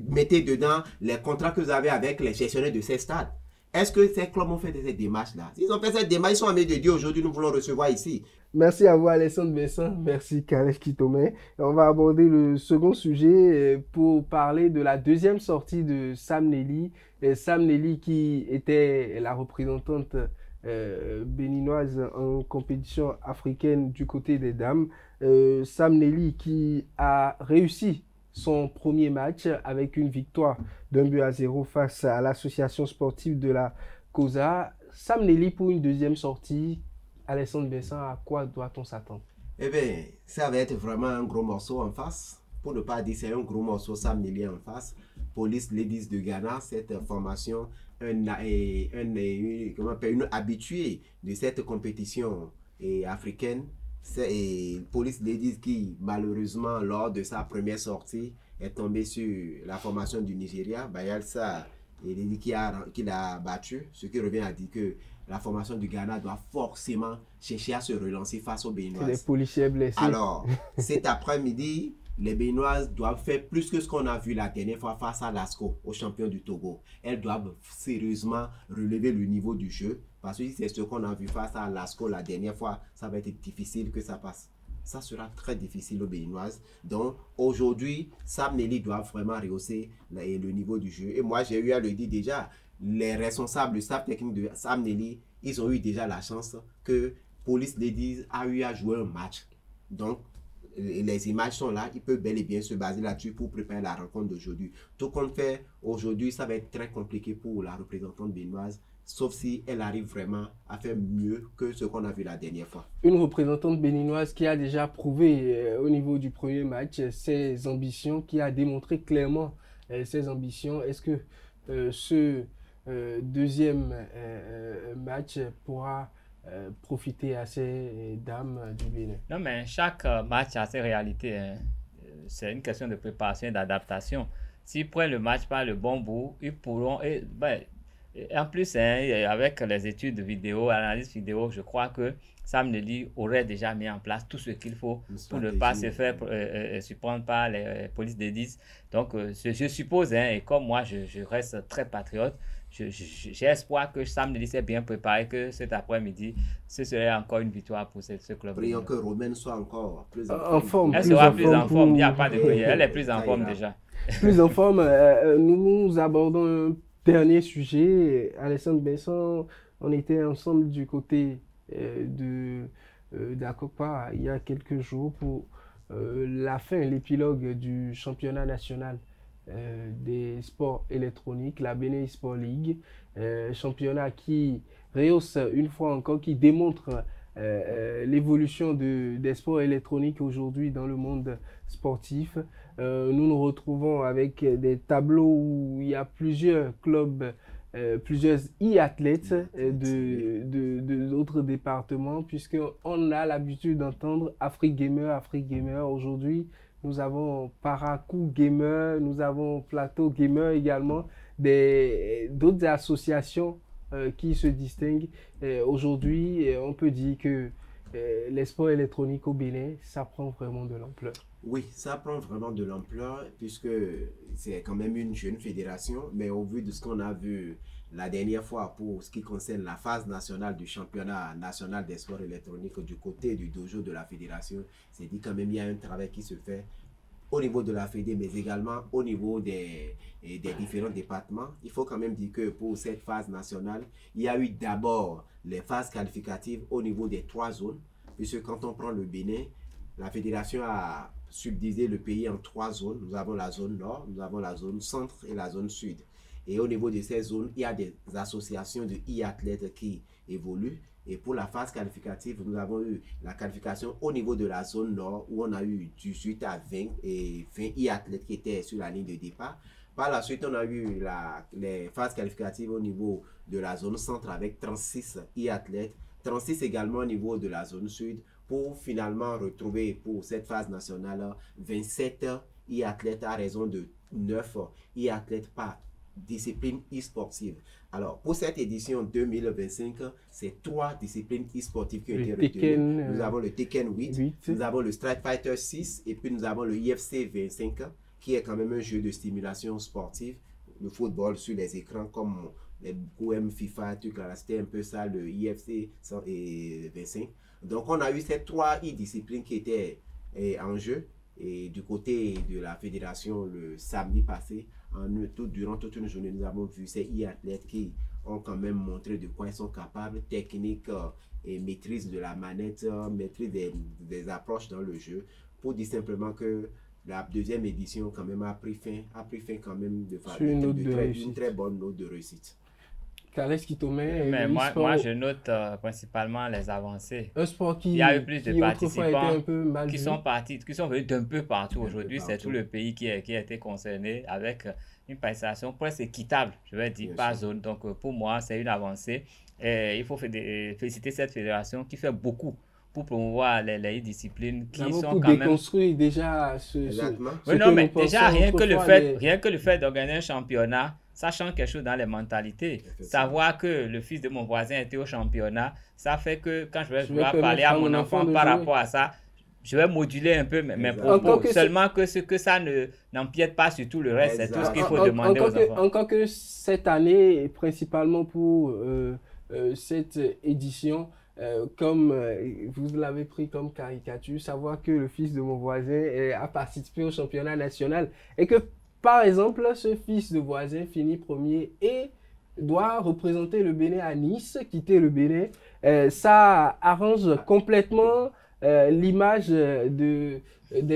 mettez dedans les contrats que vous avez avec les gestionnaires de ces stades. Est-ce que ces clubs ont fait cette démarche-là? S'ils ont fait cette démarche, ils sont en train de dire aujourd'hui, nous voulons recevoir ici. Merci à vous, Alessandre Vincent. Merci, Khaled Kitome. On va aborder le second sujet pour parler de la deuxième sortie de Sam Nelly. Sam Nelly qui était la représentante béninoise en compétition africaine du côté des dames. Sam Nelly qui a réussi son premier match avec une victoire d'1-0 face à l'association sportive de la COSA. Sam Nelly pour une deuxième sortie. Alessandre Vincent, à quoi doit-on s'attendre? Eh bien, ça va être vraiment un gros morceau en face. Pour ne pas dire c'est un gros morceau, Sam Nelly en face. Police Ladies de Ghana, cette formation, une habituée de cette compétition africaine. C'est Police Ladies qui, malheureusement, lors de sa première sortie, est tombée sur la formation du Nigeria, Bayelsa, qui l'a battu, ce qui revient à dire que la formation du Ghana doit forcément chercher à se relancer face aux Béninoises. Les policiers blessés. Alors, cet après-midi, les Béninoises doivent faire plus que ce qu'on a vu la dernière fois face à l'ASCO, aux champions du Togo. Elles doivent sérieusement relever le niveau du jeu, parce que si c'est ce qu'on a vu face à l'ASCO la dernière fois, ça va être difficile que ça passe. Ça sera très difficile aux Béninoises. Donc, aujourd'hui, Sam Nelly doit vraiment rehausser le niveau du jeu. Et moi, j'ai eu à le dire déjà, les responsables du staff technique de Sam Nelly, ils ont eu déjà la chance que Police Ladies a eu à jouer un match. Donc, les images sont là, ils peuvent bel et bien se baser là-dessus pour préparer la rencontre d'aujourd'hui. Tout compte fait, aujourd'hui, ça va être très compliqué pour la représentante béninoise, sauf si elle arrive vraiment à faire mieux que ce qu'on a vu la dernière fois. Une représentante béninoise qui a déjà prouvé au niveau du premier match ses ambitions, qui a démontré clairement ses ambitions. Est-ce que ce deuxième match pourra profiter à ces dames du Bénin? Non, mais chaque match a ses réalités. Hein. C'est une question de préparation et d'adaptation. S'ils prennent le match par le bon bout, ils pourront... en plus, hein, avec les études vidéo, l'analyse vidéo, je crois que Sam Nelly aurait déjà mis en place tout ce qu'il faut pour ne pas se faire surprendre par les polices des 10. Donc, je suppose, hein, et comme moi, je reste très patriote, j'ai espoir que Sam Nelly s'est bien préparé, que cet après-midi, ce serait encore une victoire pour ce club. Prions que Romaine soit encore plus en forme. Elle sera plus en forme, il n'y a pas de prière, elle est plus en forme déjà. Plus en forme, nous abordons un dernier sujet. Alessandre Vincent, on était ensemble du côté d'Akopa il y a quelques jours pour la fin, l'épilogue du championnat national des sports électroniques, la Bénin Sport League, championnat qui rehausse une fois encore, qui démontre l'évolution des sports électroniques aujourd'hui dans le monde sportif. Nous nous retrouvons avec des tableaux où il y a plusieurs clubs, plusieurs e-athlètes d'autres départements, puisqu'on a l'habitude d'entendre Afrique Gamer. Aujourd'hui, nous avons Parakou Gamer, nous avons Plateau Gamer également, d'autres associations qui se distinguent. Aujourd'hui, on peut dire que les sports électroniques au Bénin, ça prend vraiment de l'ampleur. Oui, ça prend vraiment de l'ampleur puisque c'est quand même une jeune fédération, mais au vu de ce qu'on a vu la dernière fois pour ce qui concerne la phase nationale du championnat national des sports électroniques du côté du dojo de la fédération, c'est dit quand même il y a un travail qui se fait au niveau de la fédé, mais également au niveau des différents départements. Il faut quand même dire que pour cette phase nationale, il y a eu d'abord les phases qualificatives au niveau des 3 zones, puisque quand on prend le Bénin, la fédération a subdivisé le pays en 3 zones. Nous avons la zone nord, nous avons la zone centre et la zone sud. Et au niveau de ces zones, il y a des associations de e-athlètes qui évoluent. Et pour la phase qualificative, nous avons eu la qualification au niveau de la zone nord où on a eu 18 à 20 et 20 e-athlètes qui étaient sur la ligne de départ. Par la suite, on a eu les phases qualificatives au niveau de la zone centre avec 36 e-athlètes, 36 également au niveau de la zone sud pour finalement retrouver pour cette phase nationale 27 e-athlètes à raison de 9 e-athlètes par discipline e-sportive. Alors, pour cette édition 2025, c'est 3 disciplines e-sportives qui ont été retenues. Nous avons le Tekken 8, nous avons le Street Fighter 6 et puis nous avons le IFC 25 qui est quand même un jeu de stimulation sportive, le football sur les écrans comme les OM, FIFA, tout là, c'était un peu ça, le IFC 25. Donc, on a eu ces 3 e-disciplines qui étaient en jeu. Et du côté de la fédération, le samedi passé, durant toute une journée, nous avons vu ces e-athlètes qui ont quand même montré de quoi ils sont capables, technique et maîtrise de la manette, maîtrise des approches dans le jeu, pour dire simplement que la deuxième édition quand même a pris fin quand même de une très bonne note de réussite. Carles Kitome, mais moi, je note principalement les avancées. Un sport qui, il y a eu plus de participants qui sont venus d'un peu partout. Aujourd'hui, c'est tout le pays qui a été concerné avec une participation presque équitable, je vais dire, par zone. Donc, pour moi, c'est une avancée. Et il faut féliciter cette fédération qui fait beaucoup pour promouvoir les disciplines qui sont quand même... déconstruire déjà oui, non, mais déjà, rien que le fait d'organiser un championnat, ça change quelque chose dans les mentalités. Savoir que le fils de mon voisin était au championnat, ça fait que quand je vais vouloir parler à mon enfant par rapport à ça, je vais moduler un peu mes propos. Seulement que ça n'empiète pas sur tout le reste. C'est tout ce qu'il faut demander aux enfants. Encore que cette année, principalement pour cette édition, comme vous l'avez pris comme caricature, savoir que le fils de mon voisin a participé au championnat national et que par exemple, ce fils de voisin finit premier et doit représenter le Bénin à Nice, quitter le Bénin. Ça arrange complètement l'image des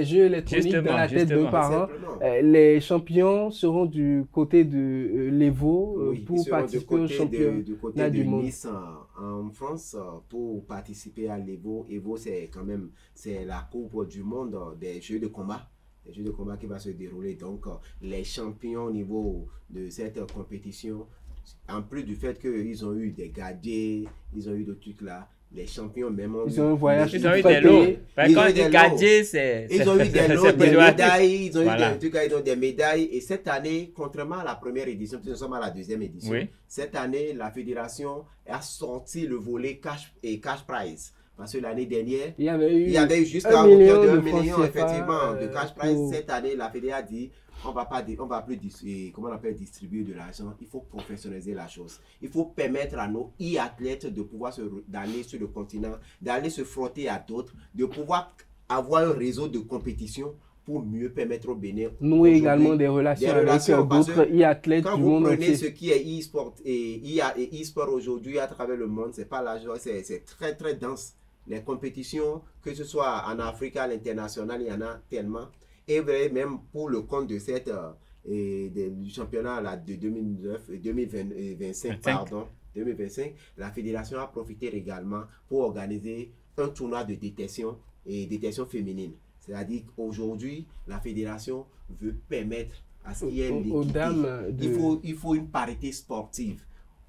jeux électroniques dans la tête de parents. Les champions seront du côté de l'Evo pour participer au championnat du monde. Nice en France pour participer à l'Evo. Evo, c'est quand même la coupe du monde des jeux de combat. Les jeux de combat qui va se dérouler. Donc, les champions au niveau de cette compétition, en plus du fait qu'ils ont eu des gadgets, ils ont eu d'autres trucs là, les champions même ils ont un voyage, ils ont eu des lots. Quand on dit gadgets, c'est... Ils ont eu des lots, des médailles, ils ont eu des médailles. Et cette année, contrairement à la première édition, nous sommes à la deuxième édition, cette année, la fédération a sorti le volet cash prize. Parce que l'année dernière, il y avait eu jusqu'à un million effectivement de cash prize. Cette année, la Fédé a dit on va plus distribuer de l'argent. Il faut professionnaliser la chose. Il faut permettre à nos e-athlètes de pouvoir d'aller sur le continent, d'aller se frotter à d'autres, de pouvoir avoir un réseau de compétition pour mieux permettre au Bénin. Nous également des relations avec d'autres e-athlètes du monde entier. Quand vous prenez ce qui est e-sport et e-sport aujourd'hui à travers le monde, c'est pas la joie, c'est très très dense. Les compétitions, que ce soit en Afrique, à l'international, il y en a tellement. Et même pour le compte de cette du championnat là, de 2025, la fédération a profité également pour organiser un tournoi de détection et détection féminine. C'est-à-dire qu'aujourd'hui, la fédération veut permettre à ce qu'il y ait l'équité. Il faut une parité sportive.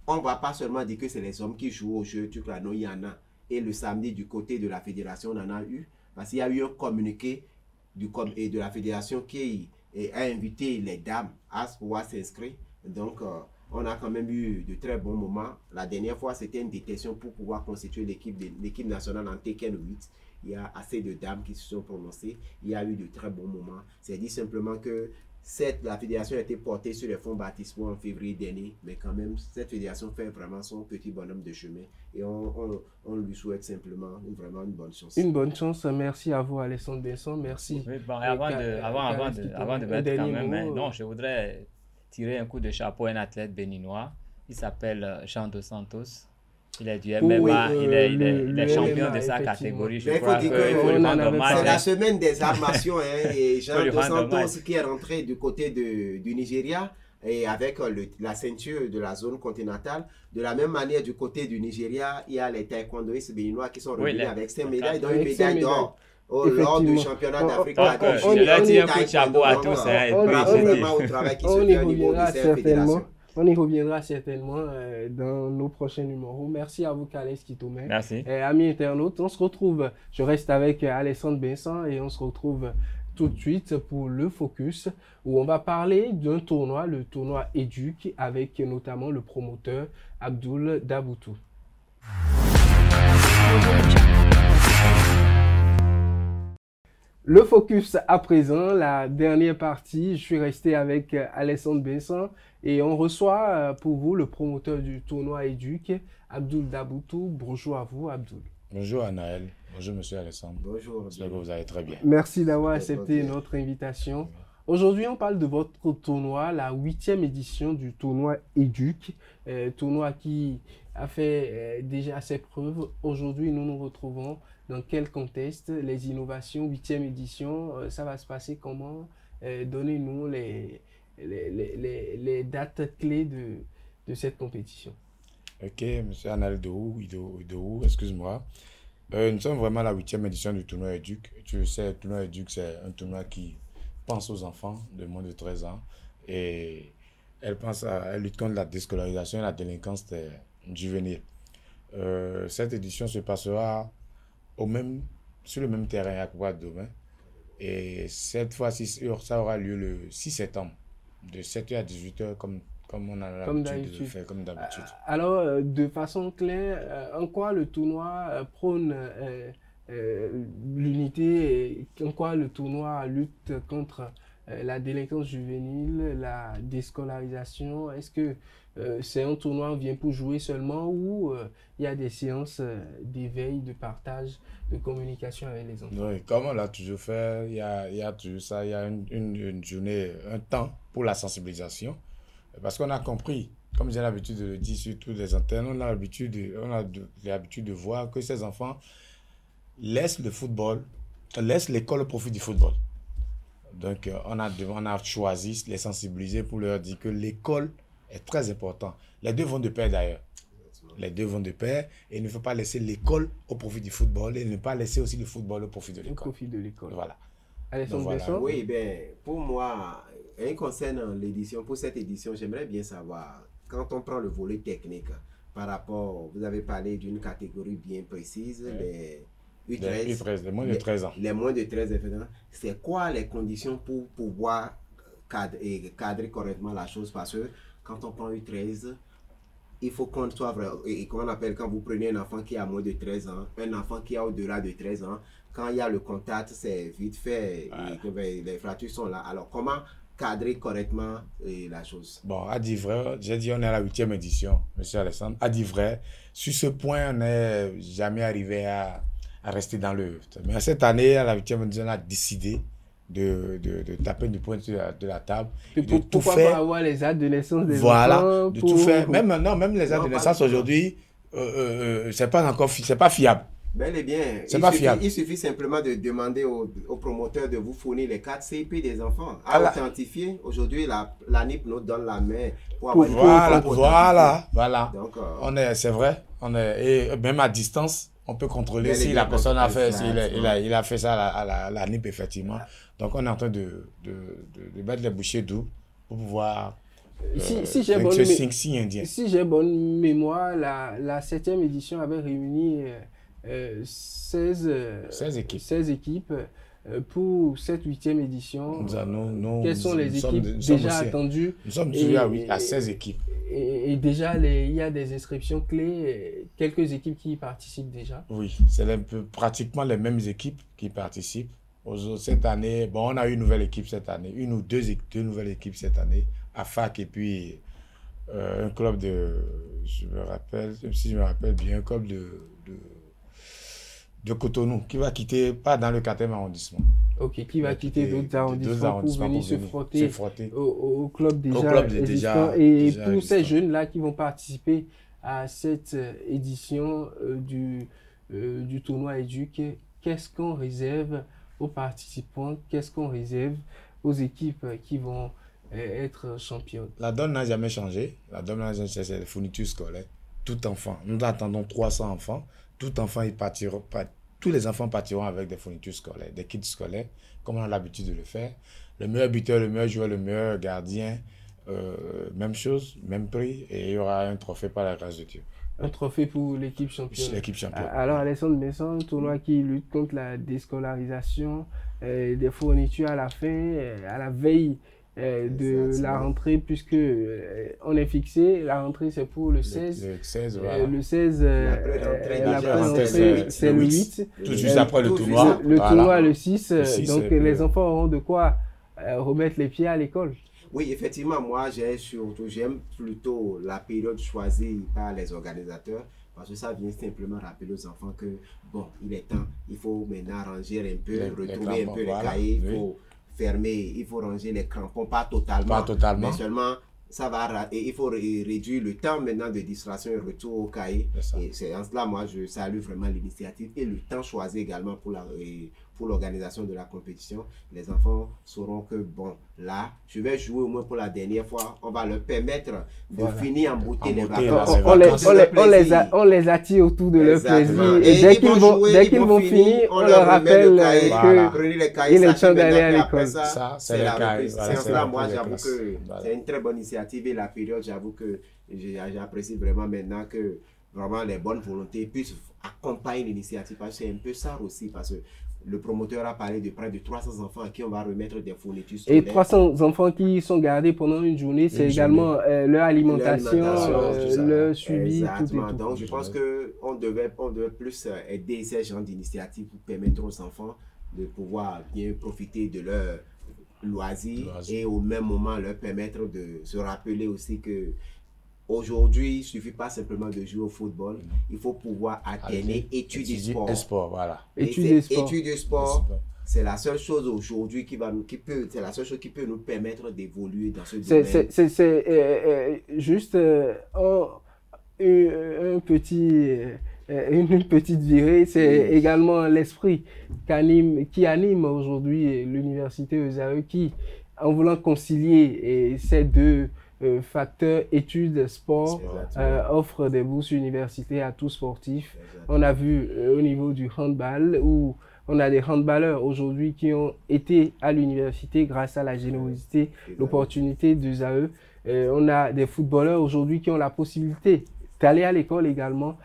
On ne va pas seulement dire que c'est les hommes qui jouent au jeu, non, il y en a. Et le samedi, du côté de la fédération, on en a eu. Parce qu'il y a eu un communiqué de la fédération qui a invité les dames à pouvoir s'inscrire. Donc, on a quand même eu de très bons moments. La dernière fois, c'était une détection pour pouvoir constituer l'équipe nationale en Tekken 8. Il y a assez de dames qui se sont prononcées. Il y a eu de très bons moments. C'est dit simplement que la fédération a été portée sur les fonds baptismaux en février dernier, mais quand même, cette fédération fait vraiment son petit bonhomme de chemin et on lui souhaite simplement vraiment une bonne chance. Une bonne chance, merci à vous Alessandre Benson, merci. Oui, bon, avant de mettre quand même, non, je voudrais tirer un coup de chapeau à un athlète béninois, il s'appelle Jean Dos Santos. Il est du MMA, il est champion de sa catégorie. Je crois qu'il faut lui rendre hommage. C'est la semaine des arts martiaux. Et Jean Dos Santos qui est rentré du côté du Nigeria et avec la ceinture de la zone continentale. De la même manière, du côté du Nigeria, il y a les taekwondoïstes béninois qui sont revenus avec 5 médailles, dont une médaille d'or. Lors du championnat d'Afrique. Je leur dis un coup de chapeau à tous. Bravo vraiment au travail qui se fait au niveau de cette fédération. On y reviendra certainement dans nos prochains numéros. Merci à vous, Calais Kitome. Merci. Amis internautes, on se retrouve. Je reste avec Alessandre Vincent et on se retrouve tout de suite pour le focus où on va parler d'un tournoi, le tournoi Éduc, avec notamment le promoteur Abdoul Daboutou. Le focus à présent, la dernière partie, je suis resté avec Alessandre Vincent et on reçoit pour vous le promoteur du tournoi Éduc, Abdoul Daboutou. Bonjour à vous, Abdoul. Bonjour Anaël, bonjour Monsieur Alessandre. Bonjour. J'espère que vous allez très bien. Merci d'avoir accepté notre invitation. Aujourd'hui, on parle de votre tournoi, la 8e édition du tournoi Éduc, tournoi qui a fait déjà ses preuves. Aujourd'hui, nous nous retrouvons dans quel contexte? Les innovations, 8e édition, ça va se passer comment? Donnez-nous les dates clés de cette compétition. Ok, Monsieur Anaël Dohou, excuse-moi. Nous sommes vraiment à la 8e édition du tournoi Éduc. Tu le sais, le tournoi Éduc, c'est un tournoi qui pense aux enfants de moins de 13 ans et elle lutte contre la déscolarisation et la délinquance des juvéniles. Cette édition se passera sur le même terrain à Couva demain et cette fois-ci ça aura lieu le 6 septembre de 7h à 18h comme on a l'habitude de faire, comme d'habitude. Alors, de façon claire, en quoi le tournoi prône l'unité, en quoi le tournoi lutte contre la délinquance juvénile, la déscolarisation? Est-ce que c'est un tournoi où on vient pour jouer seulement ou il y a des séances d'éveil, de partage, de communication avec les enfants? Oui, comme on l'a toujours fait, il y a toujours ça, il y a une journée, un temps pour la sensibilisation. Parce qu'on a compris, comme j'ai l'habitude de le dire sur toutes les antennes, on a l'habitude de voir que ces enfants laissent le football, laissent l'école au profit du football. Donc, on a choisi de les sensibiliser pour leur dire que l'école est très importante. Les deux vont de pair d'ailleurs. Les deux vont de pair et il ne faut pas laisser l'école au profit du football et ne pas laisser aussi le football au profit de l'école. Au profit de l'école. Voilà. Voilà. Oui, bien, pour moi, concernant l'édition, pour cette édition, j'aimerais bien savoir, quand on prend le volet technique, par rapport, vous avez parlé d'une catégorie bien précise, les U13, les moins de 13 ans. Les moins de 13 ans. C'est quoi les conditions pour pouvoir cadrer correctement la chose? Parce que quand on prend U13, il faut qu'on soit vrai. Et comment on appelle quand vous prenez un enfant qui a moins de 13 ans, un enfant qui a au-delà de 13 ans, quand il y a le contact, c'est vite fait, et que, les fractures sont là. Alors, comment cadrer correctement la chose? Bon, à dire vrai, j'ai dit on est à la 8e édition, Monsieur Alessandre. À dire vrai, sur ce point, on n'est jamais arrivé à rester dans le... Mais cette année, à la 8e édition, on a décidé de taper du point de la table. Pourquoi pas avoir les dates de naissance des enfants? De tout faire. Même les dates de naissance aujourd'hui, c'est pas fiable. Bel et bien, il suffit simplement de demander au promoteur de vous fournir les cartes CIP des enfants à authentifier. Aujourd'hui, la NIP nous donne la main pour avoir Voilà. Donc, c'est vrai. Et même à distance, on peut contrôler si la personne a fait, il a fait ça à la NIP, effectivement. Donc, on est en train de mettre les bouchées doux pour pouvoir... Si j'ai bonne mémoire, la 7e édition avait réuni 16 équipes pour cette 8e édition. Quelles sont les équipes déjà attendues? Nous sommes à 16 équipes. Et déjà, il y a des inscriptions clés, quelques équipes qui y participent déjà. Oui, c'est pratiquement les mêmes équipes qui participent. Cette année, bon, on a une nouvelle équipe cette année, une ou deux nouvelles équipes cette année, à FAC et puis un club si je me rappelle bien, un club de Cotonou, qui va quitter, pas dans le 4e arrondissement. Ok, qui va quitter d'autres arrondissements pour venir se frotter au club déjà existant. Et pour ces jeunes-là qui vont participer à cette édition du tournoi EDUC, qu'est-ce qu'on réserve aux participants, qu'est-ce qu'on réserve aux équipes qui vont être championnes? La donne n'a jamais changé. La donne n'a jamais changé, c'est les fournitures scolaires. Tout enfant, nous attendons 300 enfants. Tout enfant, tous les enfants partiront avec des fournitures scolaires, des kits scolaires, comme on a l'habitude de le faire. Le meilleur buteur, le meilleur joueur, le meilleur gardien, même chose, même prix, et il y aura un trophée par la grâce de Dieu. Un trophée pour l'équipe championne. L'équipe championne. Alors, Alexandre Besson, tournoi qui lutte contre la déscolarisation, des fournitures à la fin, à la veille de la rentrée, puisque on est fixé, la rentrée c'est pour le 16. Le 16, voilà. Le 16, la rentrée c'est le 8. Tout de suite après le tournoi. Le tournoi le 6, donc les plus... enfants auront de quoi remettre les pieds à l'école. Oui, effectivement, moi j'aime plutôt la période choisie par les organisateurs, parce que ça vient simplement rappeler aux enfants que, bon, il est temps, il faut maintenant ranger un peu, retrouver un peu les cahiers, il faut fermer, il faut ranger les crampons, pas totalement, mais seulement ça va, et il faut réduire le temps maintenant de distraction et retour au cahier. Et c'est en cela, moi, je salue vraiment l'initiative et le temps choisi également pour l'organisation de la compétition. Les enfants sauront que, bon, là, je vais jouer au moins pour la dernière fois. On va leur permettre de finir en beauté les vacances. On les attire autour de leur plaisir. Et dès qu'ils vont finir, on leur rappelle qu'il est temps d'aller à l'école. Ça, c'est la reprise. C'est en cela, moi, j'avoue que c'est une très bonne initiative et la période, j'avoue que j'apprécie vraiment maintenant que vraiment les bonnes volontés puissent accompagner l'initiative. C'est un peu ça aussi, parce que le promoteur a parlé de près de 300 enfants à qui on va remettre des fournitures scolaires. Et 300 enfants qui sont gardés pendant une journée, c'est également leur alimentation, leur suivi. Exactement. Donc je pense qu'on devait plus aider ces gens d'initiative pour permettre aux enfants de pouvoir bien profiter de leur loisirs et au même moment leur permettre de se rappeler aussi que aujourd'hui, il ne suffit pas simplement de jouer au football, il faut pouvoir alterner études et sport. Voilà. Études et sport, c'est la seule chose aujourd'hui qui peut nous permettre d'évoluer dans ce domaine. C'est juste une petite virée, c'est également l'esprit qui anime aujourd'hui l'université ESAE, qui, en voulant concilier ces deux facteurs études, sport, offre des bourses universitaires à tous sportifs. On a vu au niveau du handball où on a des handballeurs aujourd'hui qui ont été à l'université grâce à la générosité, l'opportunité d'ESAE. On a des footballeurs aujourd'hui qui ont la possibilité d'aller à l'école également.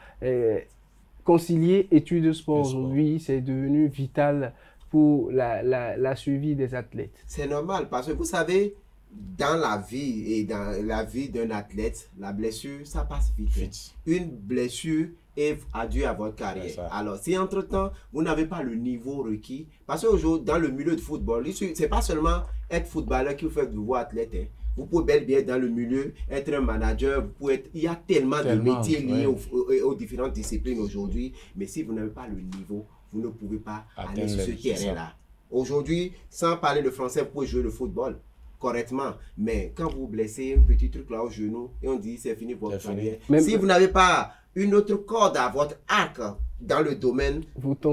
Concilier études de sport aujourd'hui, c'est devenu vital pour la suivi des athlètes. C'est normal parce que vous savez, dans la vie et dans la vie d'un athlète, la blessure, ça passe vite. Une blessure est adieu à votre carrière. Alors, si entre-temps, vous n'avez pas le niveau requis, parce qu'aujourd'hui, dans le milieu de football, c'est pas seulement être footballeur qui vous fait de vous athlète. Vous pouvez bel bien être dans le milieu, être un manager, vous pouvez être, il y a tellement de métiers liés aux différentes disciplines aujourd'hui, mais si vous n'avez pas le niveau, vous ne pouvez pas aller sur ce terrain-là. Aujourd'hui, sans parler de français, vous pouvez jouer le football correctement, mais quand vous blessez un petit truc là au genou et on dit c'est fini pour votre carrière, si vous n'avez pas une autre corde à votre arc dans le domaine,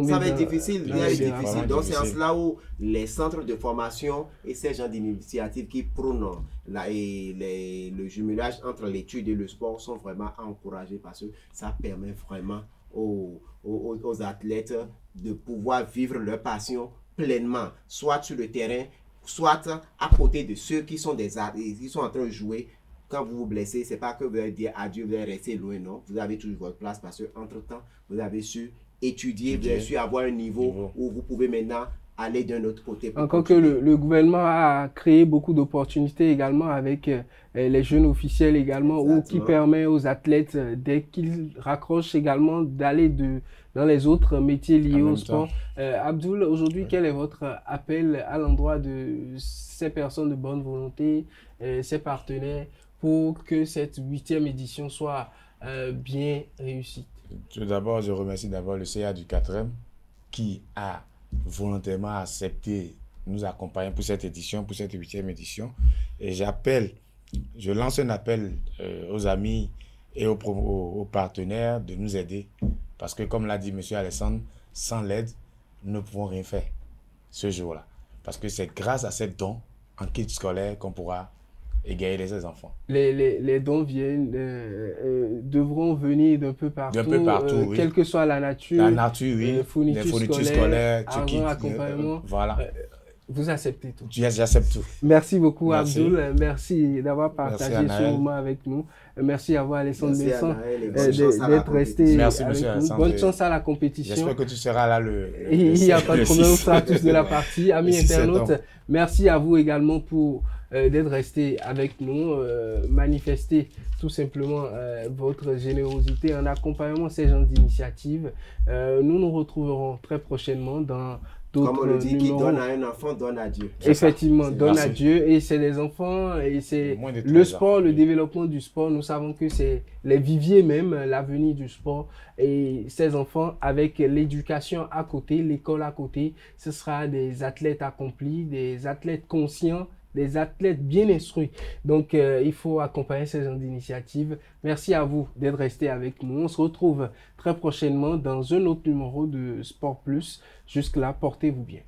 ça va être difficile. Donc c'est en cela où les centres de formation et ces gens d'initiative qui prônent le jumelage entre l'étude et le sport sont vraiment à encourager, parce que ça permet vraiment aux athlètes de pouvoir vivre leur passion pleinement, soit sur le terrain, soit à côté de ceux qui sont qui sont en train de jouer. Quand vous vous blessez, c'est pas que vous allez dire adieu, vous allez rester loin, non. Vous avez toujours votre place, parce que entre-temps, vous avez su étudier, vous avez su avoir un niveau où vous pouvez maintenant aller d'un autre côté. Encore que le gouvernement a créé beaucoup d'opportunités également avec les jeunes officiels également, qui permet aux athlètes, dès qu'ils raccrochent également, d'aller dans les autres métiers liés au sport. Abdoul, aujourd'hui, quel est votre appel à l'endroit de ces personnes de bonne volonté, ces partenaires, pour que cette 8e édition soit bien réussie? Tout d'abord, je remercie le CA du 4e qui a volontairement accepté nous accompagner pour cette édition, pour cette 8e édition. Et je lance un appel aux amis et aux partenaires de nous aider. Parce que comme l'a dit M. Alessandre, sans l'aide, nous ne pouvons rien faire ce jour-là. Parce que c'est grâce à ces dons en kit scolaire qu'on pourra égayer les enfants. Les dons devront venir d'un peu partout, oui. Quelle que soit la nature. La nature, oui. Les fournitures scolaires, accompagnement. Voilà. Vous acceptez tout. J'accepte tout. Merci beaucoup, Merci. Abdoul. Merci d'avoir partagé ce moment avec nous. Merci à vous, Alessandre Besson, d'être resté avec nous. Bonne chance à la compétition. J'espère que tu seras là Il n'y a pas de problème, on sera tous de la partie. Amis internautes, merci à vous également pour d'être resté avec nous, manifester tout simplement votre générosité en accompagnant ces gens d'initiative. Nous nous retrouverons très prochainement dans comme on le dit, qui donne à un enfant, donne à Dieu. Effectivement, donne à Dieu. Et c'est les enfants, et c'est le sport, le développement du sport. Nous savons que c'est les viviers même, l'avenir du sport. Et ces enfants, avec l'éducation à côté, l'école à côté, ce sera des athlètes accomplis, des athlètes conscients, des athlètes bien instruits. Donc, il faut accompagner ces gens d'initiative. Merci à vous d'être restés avec nous. On se retrouve très prochainement dans un autre numéro de Sport Plus. Jusque-là, portez-vous bien.